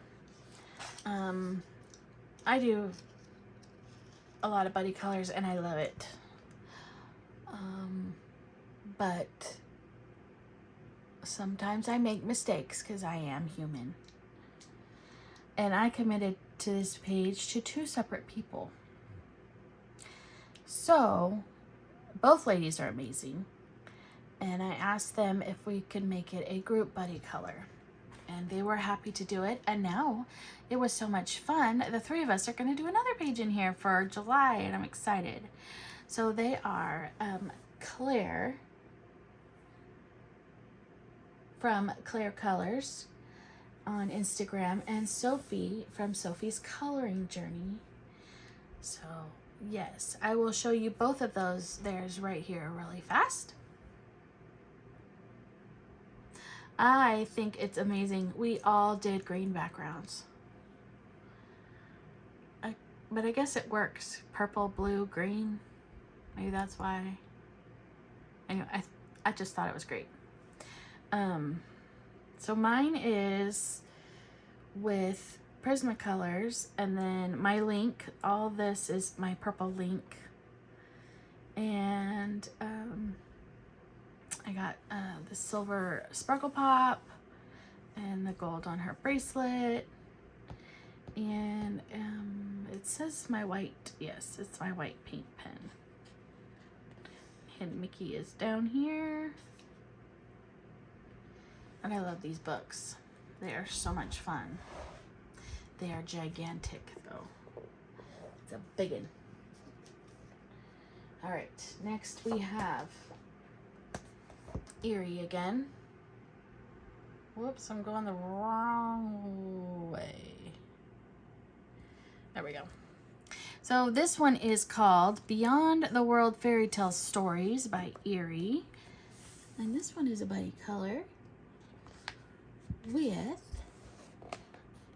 I do a lot of buddy colors and I love it. But sometimes I make mistakes because I am human. And I committed to this page to 2 separate people. So both ladies are amazing. And I asked them if we could make it a group buddy color. And they were happy to do it. And now it was so much fun. The 3 of us are going to do another page in here for July. And I'm excited. So they are Claire from Claire Colors on Instagram and Sophie from Sophie's Coloring Journey. So yes, I will show you both of theirs right here really fast. I think it's amazing. We all did green backgrounds. But I guess it works. Purple, blue, green. Maybe that's why. Anyway, I just thought it was great. So mine is with Prismacolors, and then my link, all this is my purple link. And I got the silver sparkle pop and the gold on her bracelet. And it says my white, yes, it's my white paint pen. And Mickey is down here. And I love these books. They are so much fun. They are gigantic though. It's a big one. All right, next we have Erie again. Whoops, I'm going the wrong way. There we go. So this one is called Beyond the World Fairy Tale Stories by Erie. And this one is a buddy color with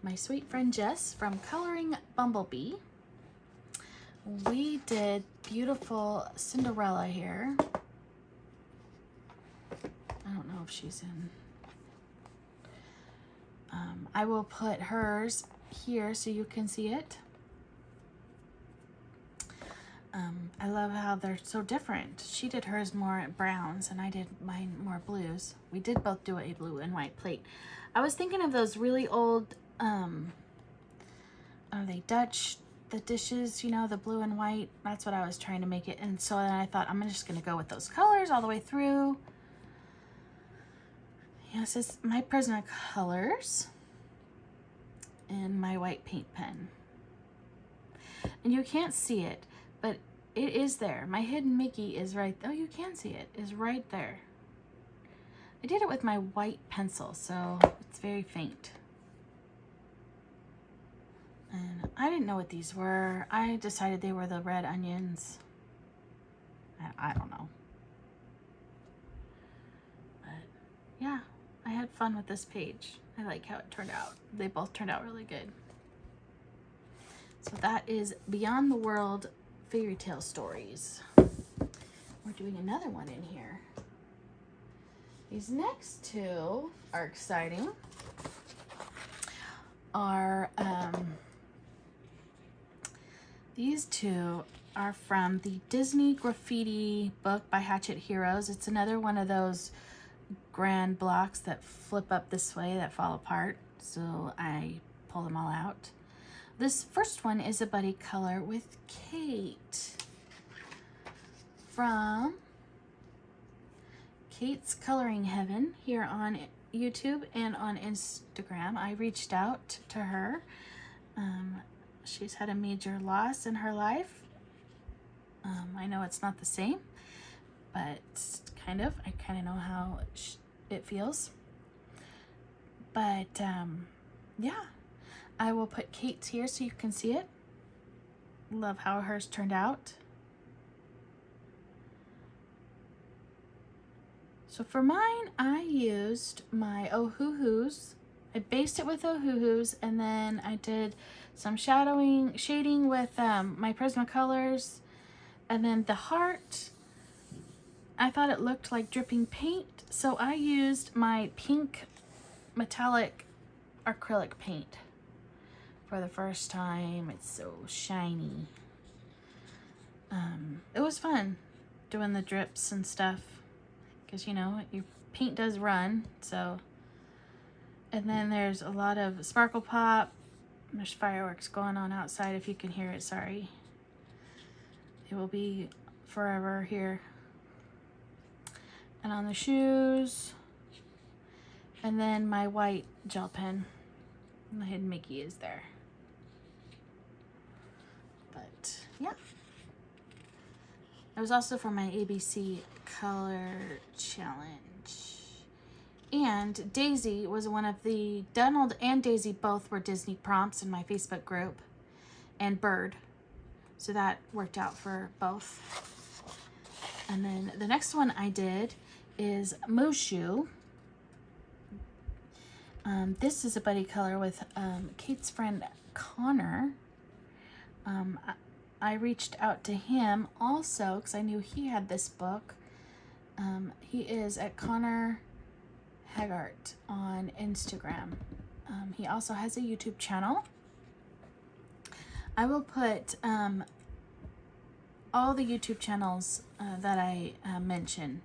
my sweet friend Jess from Coloring Bumblebee. We did beautiful Cinderella here. I don't know if she's in. I will put hers here so you can see it. I love how they're so different. She did hers more browns and I did mine more blues. We did both do a blue and white plate. I was thinking of those really old, are they Dutch, the dishes, you know, the blue and white. That's what I was trying to make it. And so then I thought I'm just going to go with those colors all the way through. Yes, it's my Prismacolors and my white paint pen. And you can't see it, but it is there. My hidden Mickey is right. Oh, you can see it. Is right there. I did it with my white pencil, so it's very faint. And I didn't know what these were. I decided they were the red onions. I don't know. But yeah, I had fun with this page. I like how it turned out. They both turned out really good. So that is Beyond the World Fairy Tale Stories. We're doing another one in here. These next 2 are exciting. These 2 are from the Disney Graffiti book by Hatchet Heroes. It's another one of those grand blocks that flip up this way that fall apart. So I pull them all out. This first one is a buddy color with Kate from Kate's Coloring Heaven here on YouTube and on Instagram. I reached out to her. She's had a major loss in her life. I know it's not the same, but kind of. I kind of know how it feels. But yeah, I will put Kate's here so you can see it. Love how hers turned out. So for mine, I used my Ohuhus. I based it with Ohuhus, and then I did some shading with my Prismacolors. And then the heart, I thought it looked like dripping paint, so I used my pink metallic acrylic paint for the first time. It's so shiny. It was fun doing the drips and stuff, because you know your paint does run. So, and then there's a lot of sparkle pop. There's fireworks going on outside if you can hear it. Sorry, it will be forever here. And on the shoes, and then my white gel pen. The hidden Mickey is there. But yeah, it was also for my ABC color challenge. And Daisy was one of the, Donald and Daisy both were Disney prompts in my Facebook group, and Bird. So that worked out for both. And then the next one I did is Mushu. This is a buddy color with Kate's friend Connor. I reached out to him also because I knew he had this book. He is at Connor Haggart on Instagram. He also has a YouTube channel. I will put all the YouTube channels that I mention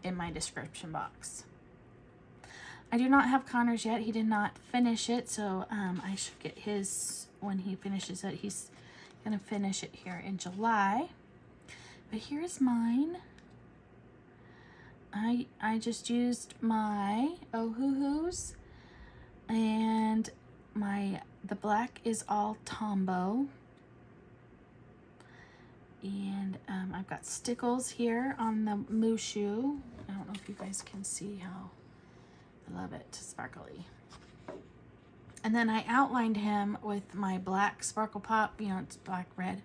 in my description box. I do not have Connor's yet. He did not finish it, so I should get his when he finishes it. He's going to finish it here in July. But here's mine. I just used my Ohuhus, and the black is all Tombow. And I've got stickles here on the Mushu. I don't know if you guys can see how I love it, sparkly. And then I outlined him with my black sparkle pop. You know, it's black red.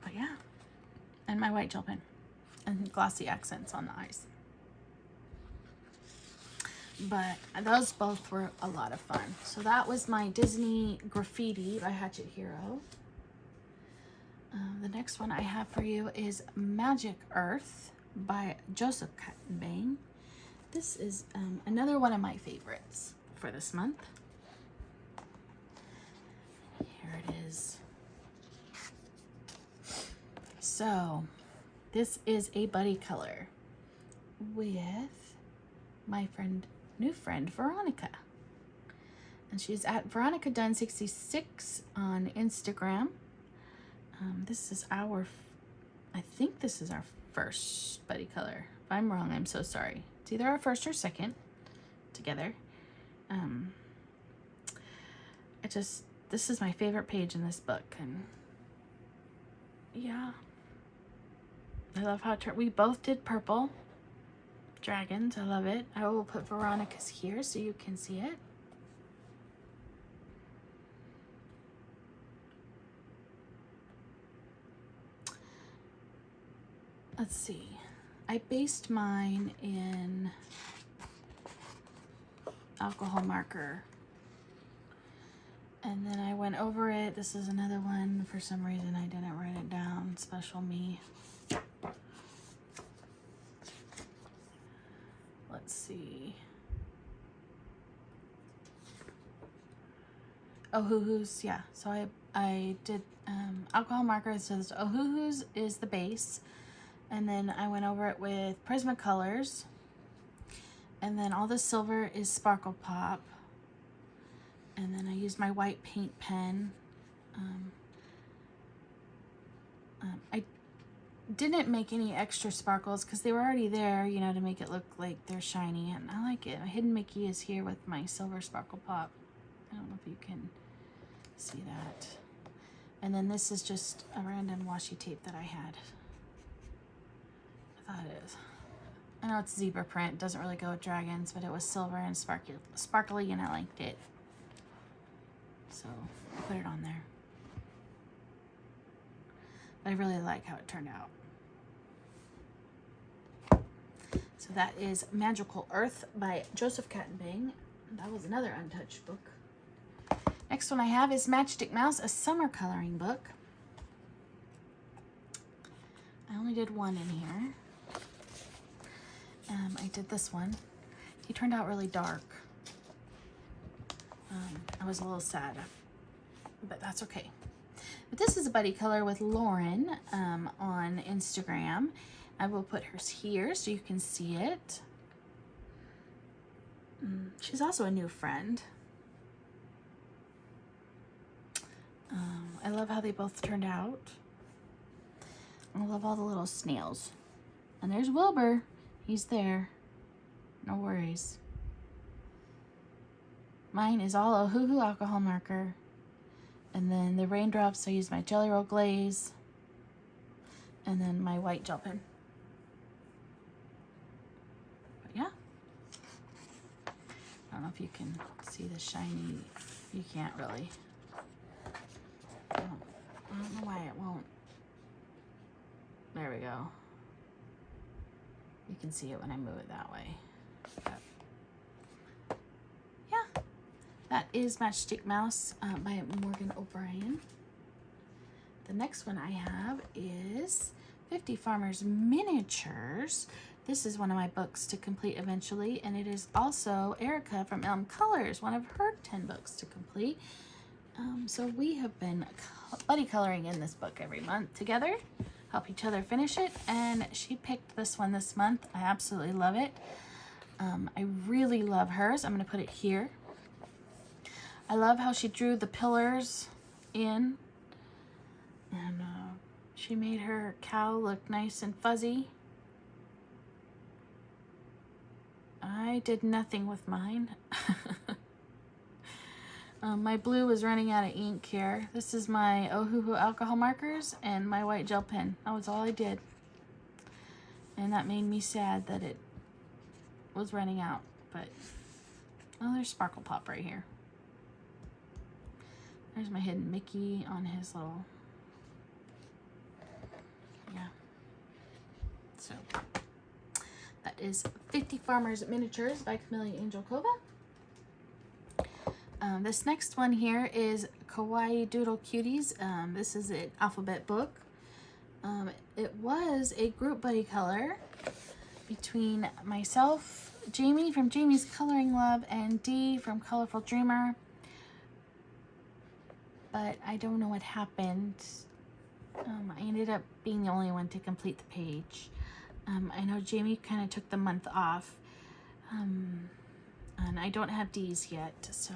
But yeah, and my white gel pen and glossy accents on the eyes. But those both were a lot of fun. So that was my Disney Graffiti by Hatchet Hero. The next one I have for you is Magic Earth by Joseph Kattenbang. This is another one of my favorites for this month. Here it is. So this is a buddy color with my new friend Veronica. And she's at Veronica Dunn 66 on Instagram. This is I think this is our first buddy color. If I'm wrong, I'm so sorry. It's either our first or second together. This is my favorite page in this book, and yeah. I love how we both did purple dragons. I love it. I will put Veronica's here so you can see it. Let's see. I based mine in alcohol marker. And then I went over it. This is another one. For some reason I didn't write it down. Special me. Let's see. Ohuhus, yeah. So I did alcohol marker. So this Ohuhus is the base. And then I went over it with Prismacolors. And then all the silver is Sparkle Pop. And then I used my white paint pen. didn't make any extra sparkles because they were already there, you know, to make it look like they're shiny, and I like it. My Hidden Mickey is here with my silver sparkle pop. I don't know if you can see that. And then this is just a random washi tape that I had. I thought it is. I know it's zebra print, doesn't really go with dragons, but it was silver and sparkly, and I liked it. So I put it on there. But I really like how it turned out. So that is Magical Earth by Joseph Kattenbang. That was another untouched book. Next one I have is Matchstick Mouse, a summer coloring book. I only did one in here. I did this one. He turned out really dark. I was a little sad, but that's okay. But this is a buddy color with Lauren on Instagram. I will put hers here so you can see it. She's also a new friend. I love how they both turned out. I love all the little snails. And there's Wilbur. He's there. No worries. Mine is all Ohuhu alcohol marker. And then the raindrops, I use my Jelly Roll glaze. And then my white gel pen. But yeah. I don't know if you can see the shiny. You can't really. I don't know why it won't. There we go. You can see it when I move it that way. But yeah, that is Matchstick Mouse by Morgan O'Brien. The next one I have is 50 Farmers Miniatures. This is one of my books to complete eventually, and it is also Erica from Elm Colors, one of her 10 books to complete. So we have been buddy coloring in this book every month together, help each other finish it, and she picked this one this month. I absolutely love it. I really love hers. I'm going to put it here. I love how she drew the pillars in, and she made her cow look nice and fuzzy. I did nothing with mine. My blue is running out of ink here. This is my Ohuhu alcohol markers and my white gel pen. That was all I did. And that made me sad that it was running out. But, oh, there's Sparkle Pop right here. There's my Hidden Mickey on his little, yeah. So, that is 50 Farmers Miniatures by Camellia Angel Kova. This next one here is Kawaii Doodle Cuties. This is an alphabet book. It was a group buddy color between myself, Jamie from Jamie's Coloring Love, and Dee from Colorful Dreamer. But I don't know what happened. I ended up being the only one to complete the page. I know Jamie kind of took the month off. And I don't have Dee's yet, so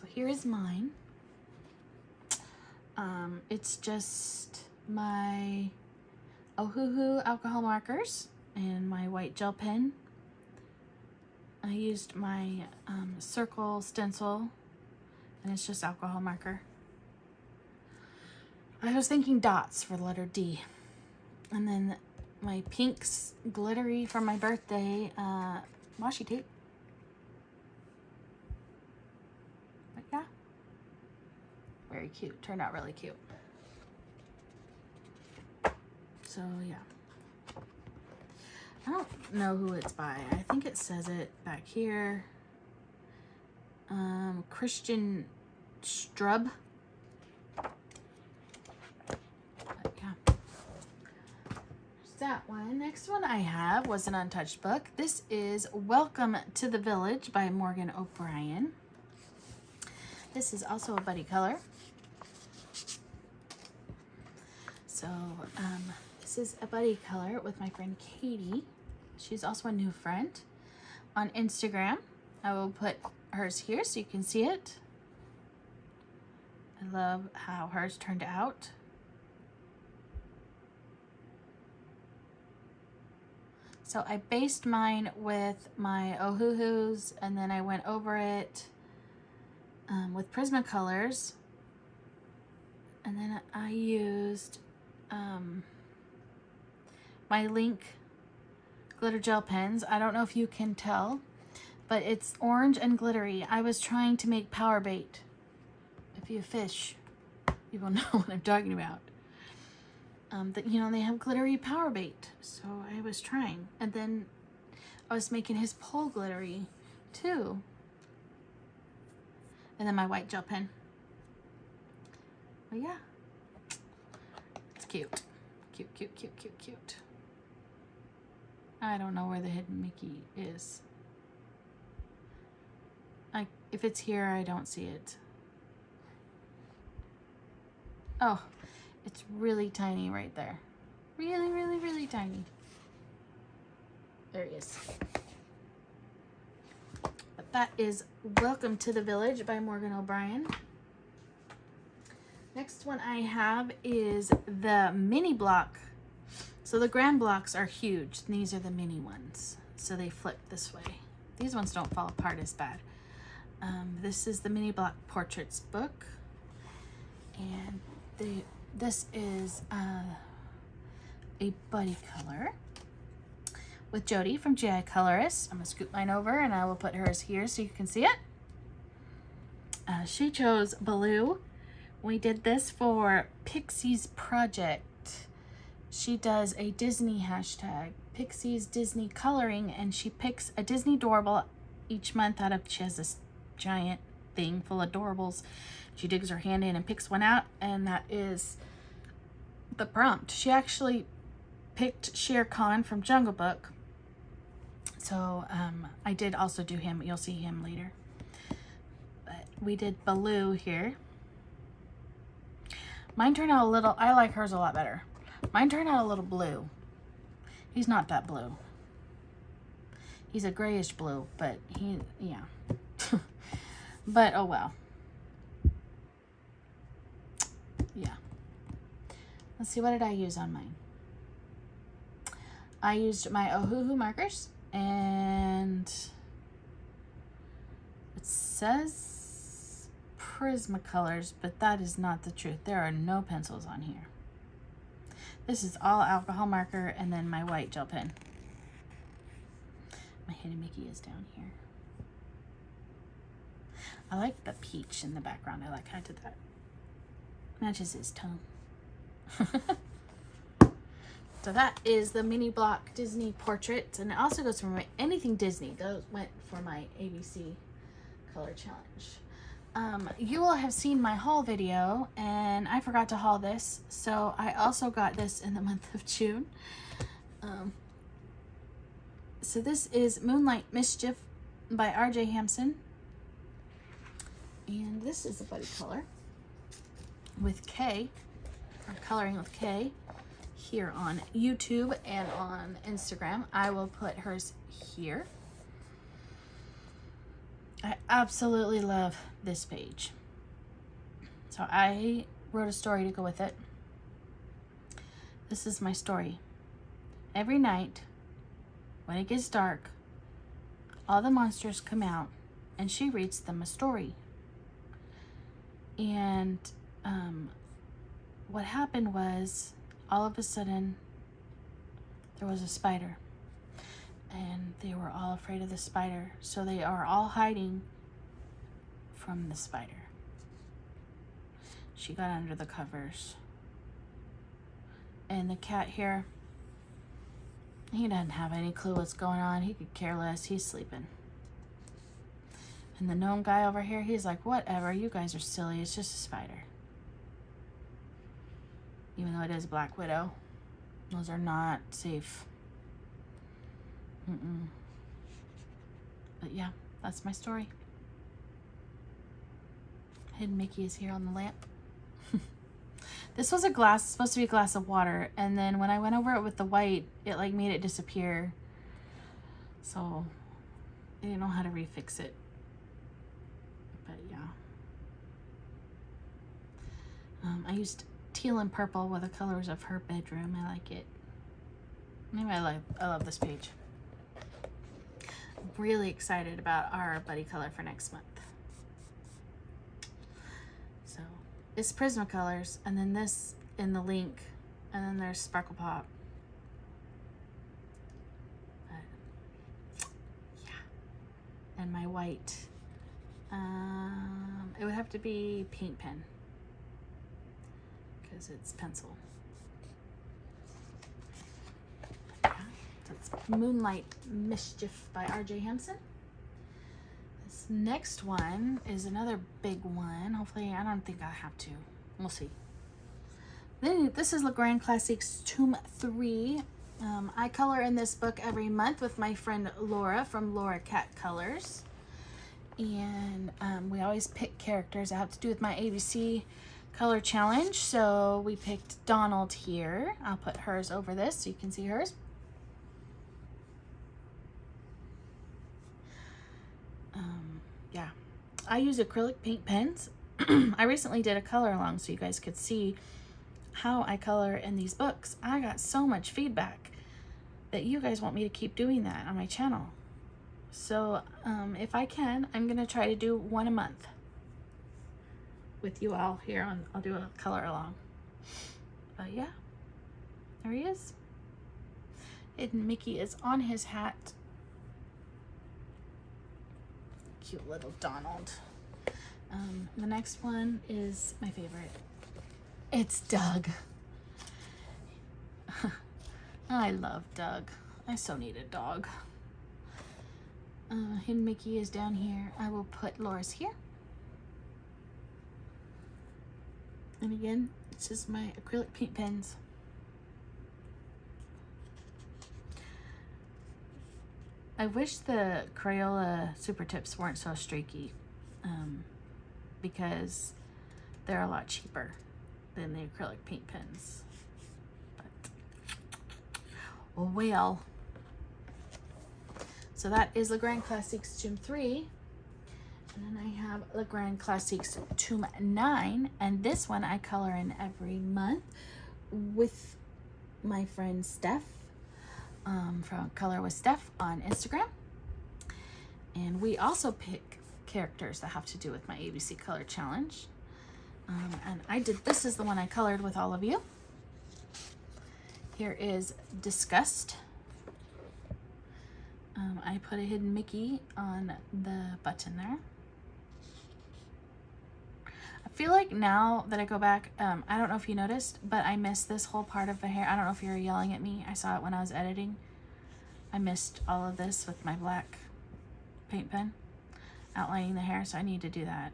here is mine. It's just my Ohuhu alcohol markers and my white gel pen. I used my circle stencil, and it's just alcohol marker. I was thinking dots for the letter D. And then my pinks glittery from my birthday washi tape. But yeah, very cute. Turned out really cute. So yeah, I don't know who it's by. I think it says it back here. Christian Strub. But yeah, there's that one. Next one I have was an untouched book. This is Welcome to the Village by Morgan O'Brien. This is also a buddy color. So this is a buddy color with my friend Katie. She's also a new friend on Instagram. I will put hers here so you can see it. I love how hers turned out. So I based mine with my Ohuhus, and then I went over it with Prismacolors. And then I used my Link glitter gel pens. I don't know if you can tell, but it's orange and glittery. I was trying to make power bait. If you fish, you will know what I'm talking about. That, you know, they have glittery power bait. So I was trying. And then I was making his pole glittery too. And then my white gel pen. But yeah. It's cute. Cute, cute, cute, cute, cute. I don't know where the hidden Mickey is. If it's here, I don't see it. Oh, it's really tiny right there. Really, really, really tiny. There he is. But that is Welcome to the Village by Morgan O'Brien. Next one I have is the mini block. So the grand blocks are huge. These are the mini ones. So they flip this way. These ones don't fall apart as bad. This is the mini block portraits book. And this is a buddy color with Jody from GI Colorist. I'm going to scoop mine over and I will put hers here so you can see it. She chose blue. We did this for Pixie's project. She does a Disney hashtag, Pixie's Disney Coloring, and she picks a Disney adorable each month out of, she has this giant thing full of adorables. She digs her hand in and picks one out, and that is the prompt. She actually picked Shere Khan from Jungle Book. So I did also do him. You'll see him later. But we did Baloo here. Mine turned out a little, I like hers a lot better. Mine turned out a little blue. He's not that blue. He's a grayish blue, but yeah. But oh well. Yeah. Let's see, what did I use on mine? I used my Ohuhu markers, and it says Prismacolors, but that is not the truth. There are no pencils on here. This is all alcohol marker, and then my white gel pen. My hidden Mickey is down here. I like the peach in the background. I like how I did that. Matches his tone. So that is the mini block Disney portrait, and it also goes for my anything Disney. Those went for my ABC color challenge. You will have seen my haul video, and I forgot to haul this, so I also got this in the month of June. So this is Moonlight Mischief by R.J. Hampson, and this is a buddy color with K, or coloring with K, here on YouTube and on Instagram. I will put hers here. I absolutely love this page. So I wrote a story to go with it. This is my story. Every night, when it gets dark, all the monsters come out and she reads them a story. And what happened was, all of a sudden, there was a spider. And they were all afraid of the spider. So they are all hiding from the spider. She got under the covers. And the cat here, he doesn't have any clue what's going on. He could care less. He's sleeping. And the gnome guy over here, he's like, whatever, you guys are silly. It's just a spider. Even though it is Black Widow. Those are not safe. But yeah, that's my story. Hidden Mickey is here on the lamp. This was a glass, supposed to be a glass of water, and then when I went over it with the white, it like made it disappear. So I didn't know how to refix it. But yeah. I used teal and purple with the colors of her bedroom. I like it. Anyway, I love this page. really excited about our buddy color for next month. So it's Prismacolors, and then this in the link, and then there's Sparkle Pop. But, yeah. And my white, it would have to be paint pen because it's pencil. Yeah, that's Moonlight Mischief by R.J. Hampson. This next one is another big one. Hopefully, I don't think I have to. We'll see. Then this is Le Grand Classics Tome 3. I color in this book every month with my friend Laura from Laura Cat Colors. And we always pick characters that have to do with my ABC color challenge. So we picked Donald here. I'll put hers over this so you can see hers. Yeah, I use acrylic paint pens. I recently did a color along so you guys could see how I color in these books. I got so much feedback that you guys want me to keep doing that on my channel. So if I can, I'm gonna try to do one a month with you all here on. I'll do a color along. But yeah, there he is. Hidden Mickey is on his hat. Cute little Donald. The next one is my favorite. It's Doug. I love Doug. I so need a dog. Hidden Mickey is down here. I will put Laura's here. And again, it's just my acrylic paint pens. I wish the Crayola Super Tips weren't so streaky, because they're a lot cheaper than the acrylic paint pens. But, well. So that is Le Grand Classics Tome 3. And then I have Le Grand Classics Tome 9. And this one I color in every month with my friend Steph from Color with Steph on Instagram. And we also pick characters that have to do with my ABC Color Challenge. And this is the one I colored with all of you. Here is Disgust. I put a Hidden Mickey on the button there. I feel like now that I go back, I don't know if you noticed, but I missed this whole part of the hair. I don't know if you were yelling at me. I saw it when I was editing. I missed all of this with my black paint pen, outlining the hair, so I need to do that.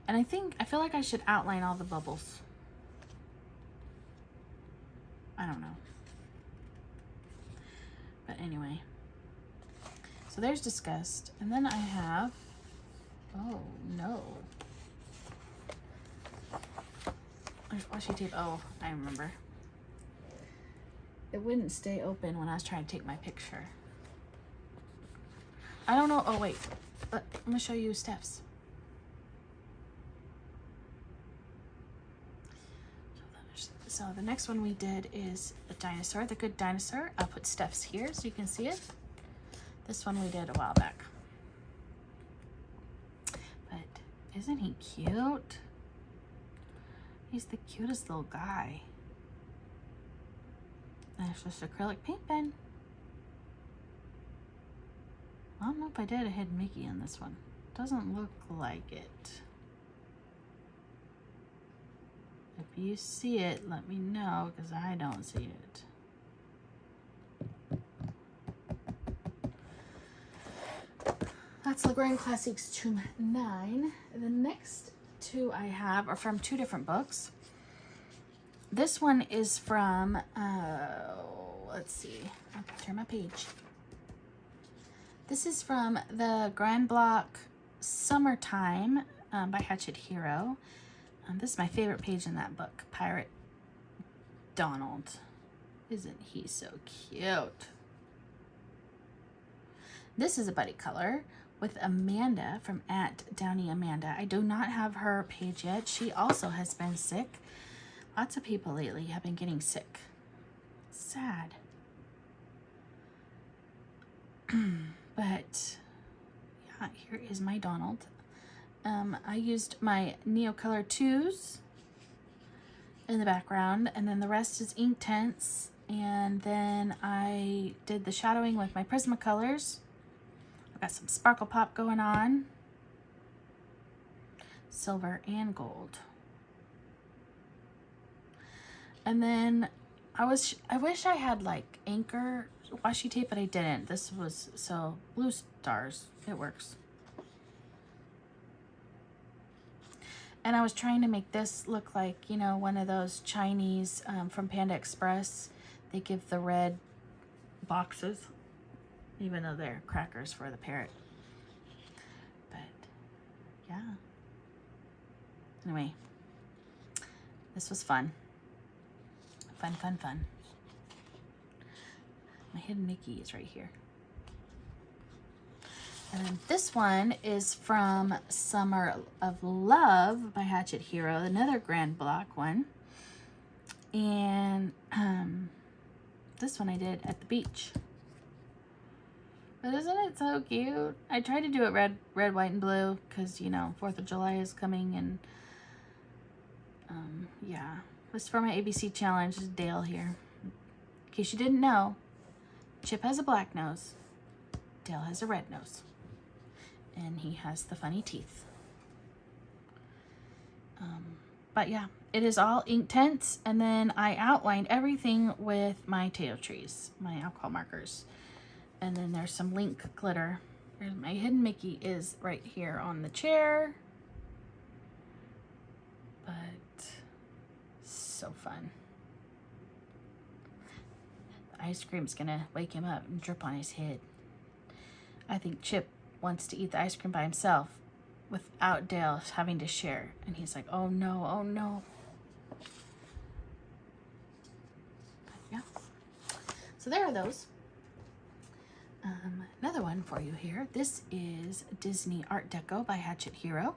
And I feel like I should outline all the bubbles. I don't know. But anyway. So there's Disgust. And then I have, oh no. There's washi tape. Oh, I remember. It wouldn't stay open when I was trying to take my picture. I don't know. Oh, wait. I'm going to show you Steph's. So the next one we did is a dinosaur, the Good Dinosaur. I'll put Steph's here so you can see it. This one we did a while back. But isn't he cute? He's the cutest little guy. And it's just acrylic paint pen. I don't know if I did a Hidden Mickey in this one. Doesn't look like it. If you see it, let me know, because I don't see it. That's Le Grand Classics Tome 9. The next two I have are from two different books. This one is from, let's see, I'll turn my page. This is from the Grand Block Summertime by Hatchet Hero. This is my favorite page in that book, Pirate Donald. Isn't he so cute? This is a buddy color with Amanda from @DowneyAmanda. I do not have her page yet. She also has been sick. Lots of people lately have been getting sick. Sad. But here is my Donald. I used my Neocolor 2s in the background, and then the rest is Inktense. And then I did the shadowing with my Prismacolors. I've got some Sparkle Pop going on. Silver and gold. And then I wish I had like anchor washi tape, but I didn't. This was, so blue stars, it works. And I was trying to make this look like, you know, one of those Chinese from Panda Express. They give the red boxes, even though they're crackers for the parrot. But yeah. Anyway, this was fun. Fun, fun, fun. My hidden Mickey is right here. And then this one is from Summer of Love by Hatchet Hero, another grand block one. And this one I did at the beach. But isn't it so cute? I tried to do it red, white, and blue because, you know, 4th of July is coming, and yeah. This is for my ABC challenge. This is Dale here. In case you didn't know, Chip has a black nose. Dale has a red nose. And he has the funny teeth. But yeah, it is all Inktense. And then I outlined everything with my Teo Trees, my alcohol markers. And then there's some link glitter. Here's my hidden Mickey is right here on the chair. But so fun. The ice cream's gonna wake him up and drip on his head. I think Chip wants to eat the ice cream by himself without Dale having to share. And he's like, oh no, oh no. But yeah. So there are those. Another one for you here. This is Disney Art Deco by Hatchet Hero.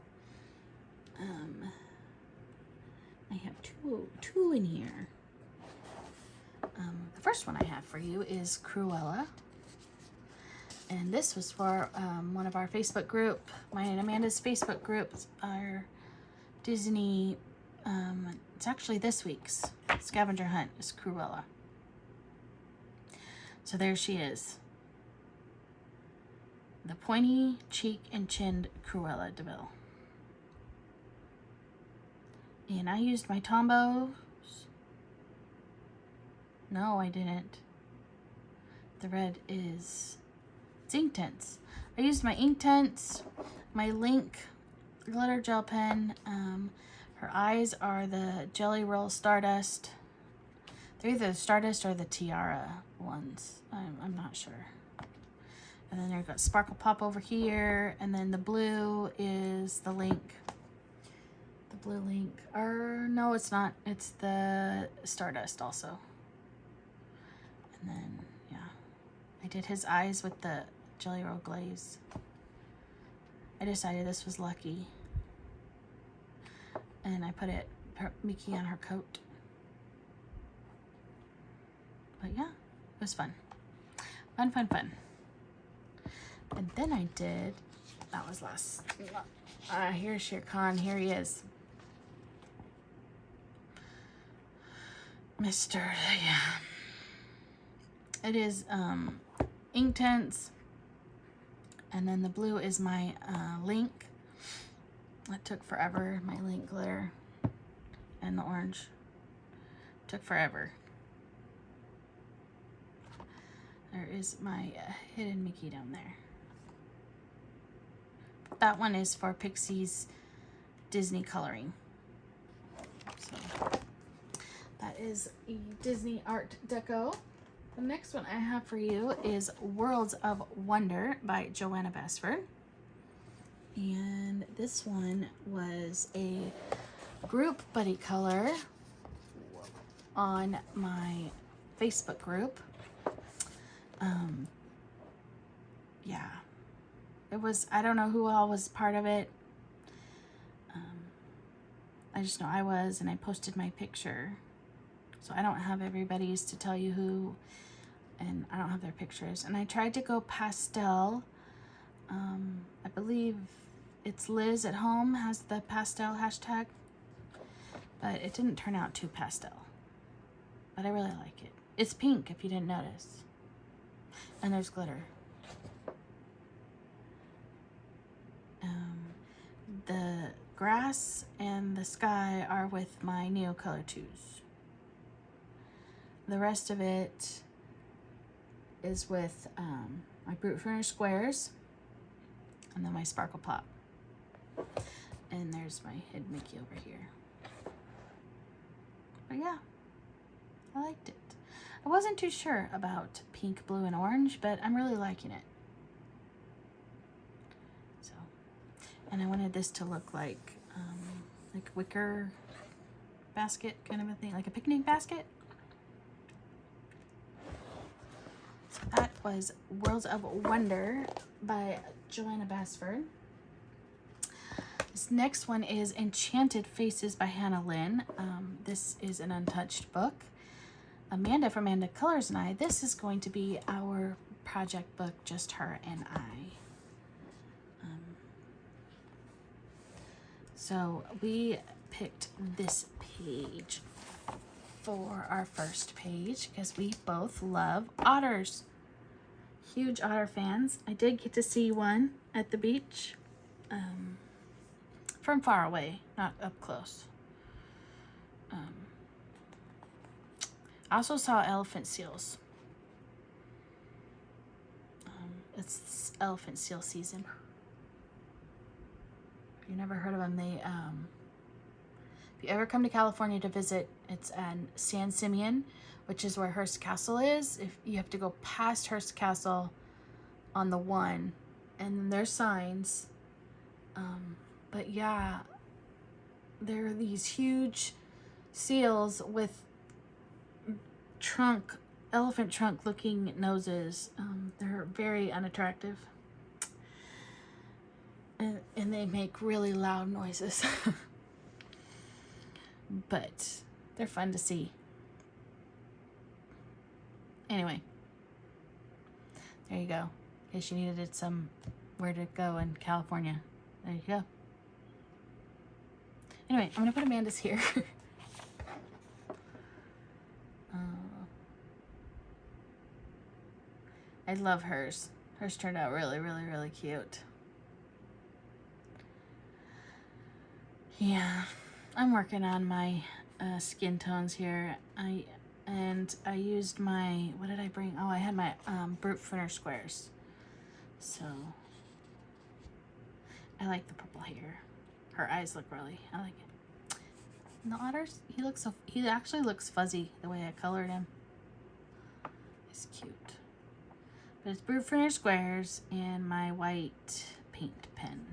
I have two in here. The first one I have for you is Cruella. And this was for one of our Facebook group, mine and Amanda's Facebook group, our Disney, it's actually this week's scavenger hunt is Cruella. So there she is. The pointy cheek and chinned Cruella de Vil. And I used my Tombos. No, I didn't. The red is, it's Inktense. I used my Inktense, my Link glitter gel pen. Her eyes are the Jelly Roll Stardust. They're either the Stardust or the Tiara ones. I'm not sure. And then they've got Sparkle Pop over here. And then the blue is the Link. The blue Link. Or no, it's not. It's the Stardust also. And then, yeah. I did his eyes with the Jelly Roll glaze. I decided this was lucky. And I put Mickey on her coat. But yeah, it was fun. Fun, fun, fun. And then I did, that was last, here's Shere Khan, here he is. Mr. Yeah. It is Inktense. And then the blue is my Link. That took forever, my Link glitter. And the orange. Took forever. There is my hidden Mickey down there. That one is for Pixie's Disney coloring. So that is a Disney Art Deco. The next one I have for you is Worlds of Wonder by Joanna Basford. And this one was a group buddy color on my Facebook group. Yeah, it was, I don't know who all was part of it. I just know I was, and I posted my picture. So I don't have everybody's to tell you who, and I don't have their pictures. And I tried to go pastel I believe it's Liz at Home has the pastel hashtag, but it didn't turn out too pastel. But I really like it. It's pink, if you didn't notice. And there's glitter. The grass and the sky are with my Neocolor 2s. The rest of it is with my Brute Furnish squares and then my Sparkle Pop. And there's my Hidden Mickey over here. But yeah, I liked it. I wasn't too sure about pink, blue, and orange, but I'm really liking it. So, and I wanted this to look like wicker basket kind of a thing, like a picnic basket. So that was Worlds of Wonder by Joanna Basford. This next one is Enchanted Faces by Hannah Lynn. This is an untouched book. Amanda from Amanda Colors and I, this is going to be our project book, just her and I. So we picked this page for our first page because we both love otters. Huge otter fans. I did get to see one at the beach from far away, not up close. I also saw elephant seals. It's elephant seal season. If you never heard of them, they if you ever come to California to visit, it's in San Simeon, which is where Hearst Castle is. If you have to go past Hearst Castle on the 1, and then there's signs. But yeah, there are these huge seals with elephant trunk looking noses. They're very unattractive. And they make really loud noises. But they're fun to see. Anyway, there you go. In case you needed somewhere to go in California. There you go. Anyway, I'm going to put Amanda's here. I love hers. Hers turned out really, really, really cute. Yeah, I'm working on my skin tones here. I used my, what did I bring? Oh, I had my Brute Furnish squares. So I like the purple hair. Her eyes look really, I like it. And the otters, he actually looks fuzzy the way I colored him. He's cute. But it's Brute Furnish squares and my white paint pen.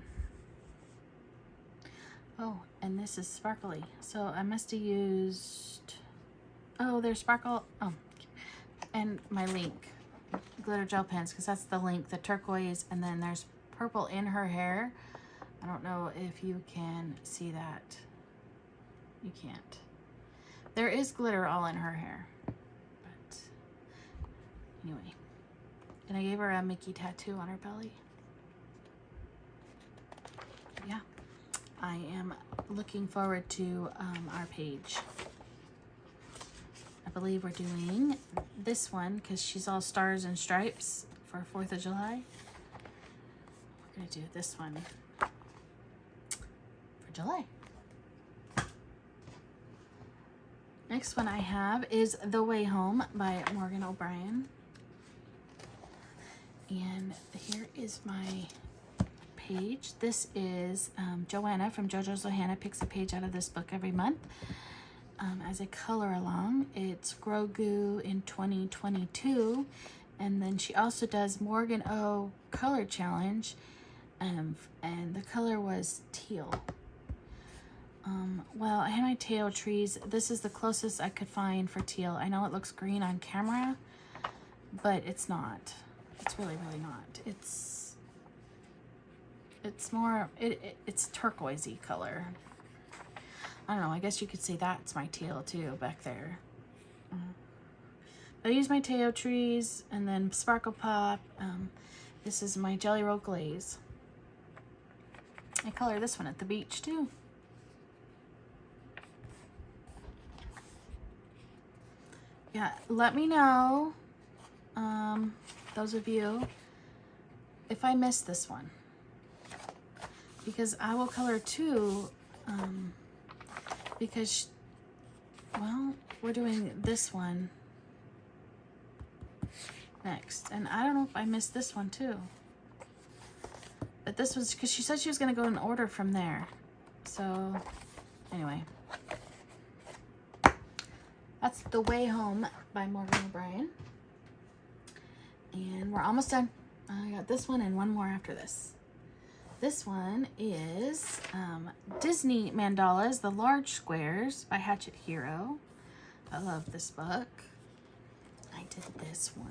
Oh, and this is sparkly. So I must have used, oh, there's sparkle. Oh, and my Link glitter gel pens, because that's the Link, the turquoise, and then there's purple in her hair. I don't know if you can see that. You can't. There is glitter all in her hair. But anyway. And I gave her a Mickey tattoo on her belly. Yeah. I am looking forward to our page. I believe we're doing this one because she's all stars and stripes for 4th of July. We're going to do this one for July. Next one I have is The Way Home by Morgan O'Brien. And here is my page. This is Joanna from JoJo's Ohana picks a page out of this book every month as a color along. It's Grogu in 2022, and then she also does Morgan O color challenge, and the color was teal. Well, I had my Teo trees. This is the closest I could find for teal. I know it looks green on camera, but it's not. It's really, really not. It's more, it's turquoisey color. I don't know, I guess you could say that's my teal too, back there. But I use my Teo trees and then Sparkle Pop. This is my Jelly Roll Glaze. I color this one at the beach too. Yeah, let me know, those of you, if I missed this one, because I will color two, because, well, we're doing this one next, and I don't know if I missed this one too, but this was because she said she was going to go in order from there. So anyway, that's The Way Home by Morgan O'Brien, and we're almost done. I got this one and one more after this. This one is Disney Mandalas, The Large Squares by Hatchet Hero. I love this book. I did this one.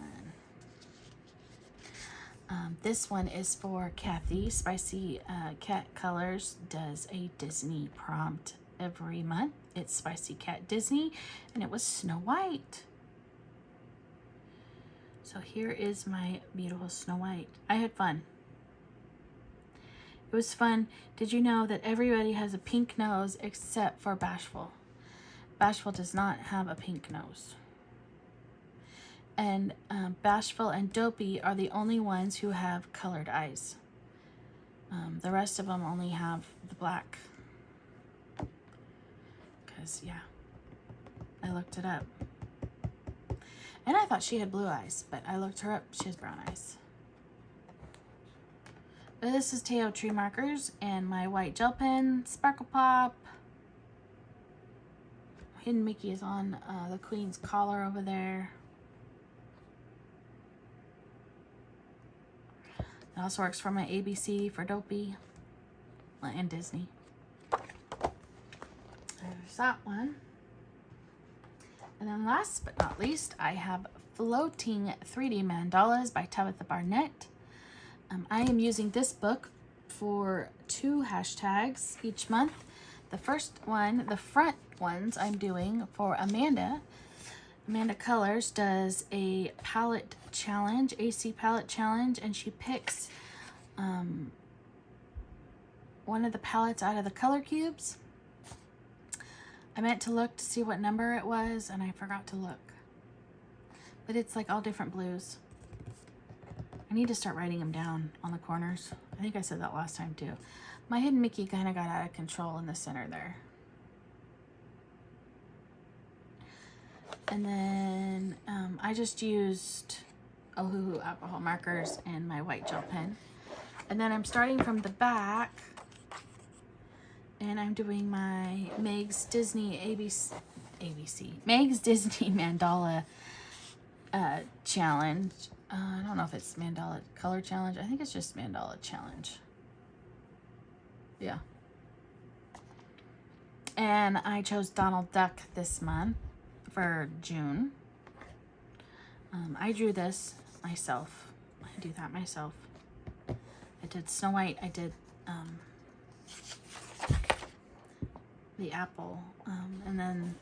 This one is for Kathy. Spicy Cat Colors does a Disney prompt every month. It's Spicy Cat Disney, and it was Snow White. So here is my beautiful Snow White. I had fun. It was fun. Did you know that everybody has a pink nose except for Bashful? Bashful does not have a pink nose. And Bashful and Dopey are the only ones who have colored eyes. The rest of them only have the black. Because, yeah, I looked it up. And I thought she had blue eyes, but I looked her up. She has brown eyes. But this is Teo Tree Markers and my white gel pen, Sparkle Pop. Hidden Mickey is on the Queen's collar over there. It also works for my ABC for Dopey and Disney. There's that one. And then last but not least, I have Floating 3D Mandalas by Tabitha Barnett. I am using this book for 2 hashtags each month. The first one, the front ones I'm doing for Amanda. Amanda Colors does a palette challenge, AC palette challenge, and she picks one of the palettes out of the color cubes. I meant to look to see what number it was, and I forgot to look. But it's like all different blues. I need to start writing them down on the corners. I think I said that last time too. My Hidden Mickey kind of got out of control in the center there. And then I just used Ohuhu alcohol markers and my white gel pen. And then I'm starting from the back, and I'm doing my Meg's Disney Meg's Disney Mandala challenge. I don't know if it's Mandala color challenge. I think it's just Mandala challenge. Yeah. And I chose Donald Duck this month for June. I drew this myself. I do that myself. I did Snow White. I did the apple. And then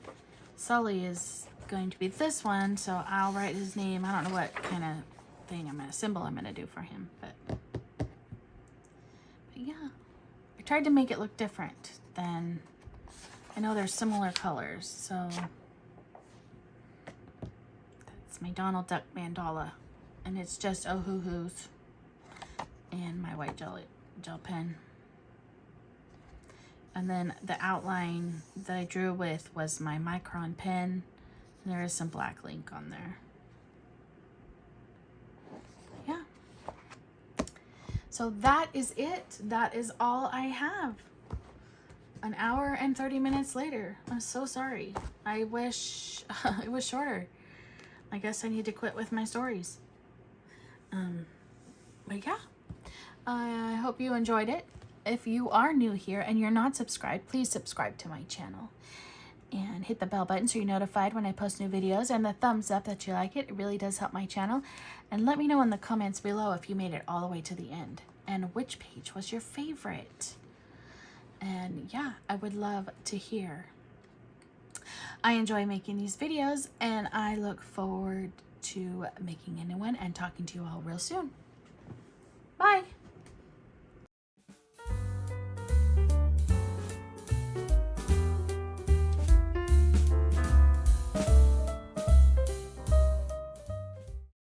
Sully is going to be this one, so I'll write his name. I don't know what kind of thing symbol I'm gonna do for him, but yeah. I tried to make it look different than, I know there's similar colors, so that's my Donald Duck mandala, and it's just Ohuhu's and my white gel pen. And then the outline that I drew with was my Micron pen, and there is some black ink on there. Yeah. So that is it. That is all I have. An hour and 30 minutes later. I'm so sorry. I wish it was shorter. I guess I need to quit with my stories. But yeah. I hope you enjoyed it. If you are new here and you're not subscribed, please subscribe to my channel and hit the bell button so you're notified when I post new videos, and the thumbs up that you like it. It really does help my channel. And let me know in the comments below if you made it all the way to the end and which page was your favorite. And yeah, I would love to hear. I enjoy making these videos, and I look forward to making a new one and talking to you all real soon.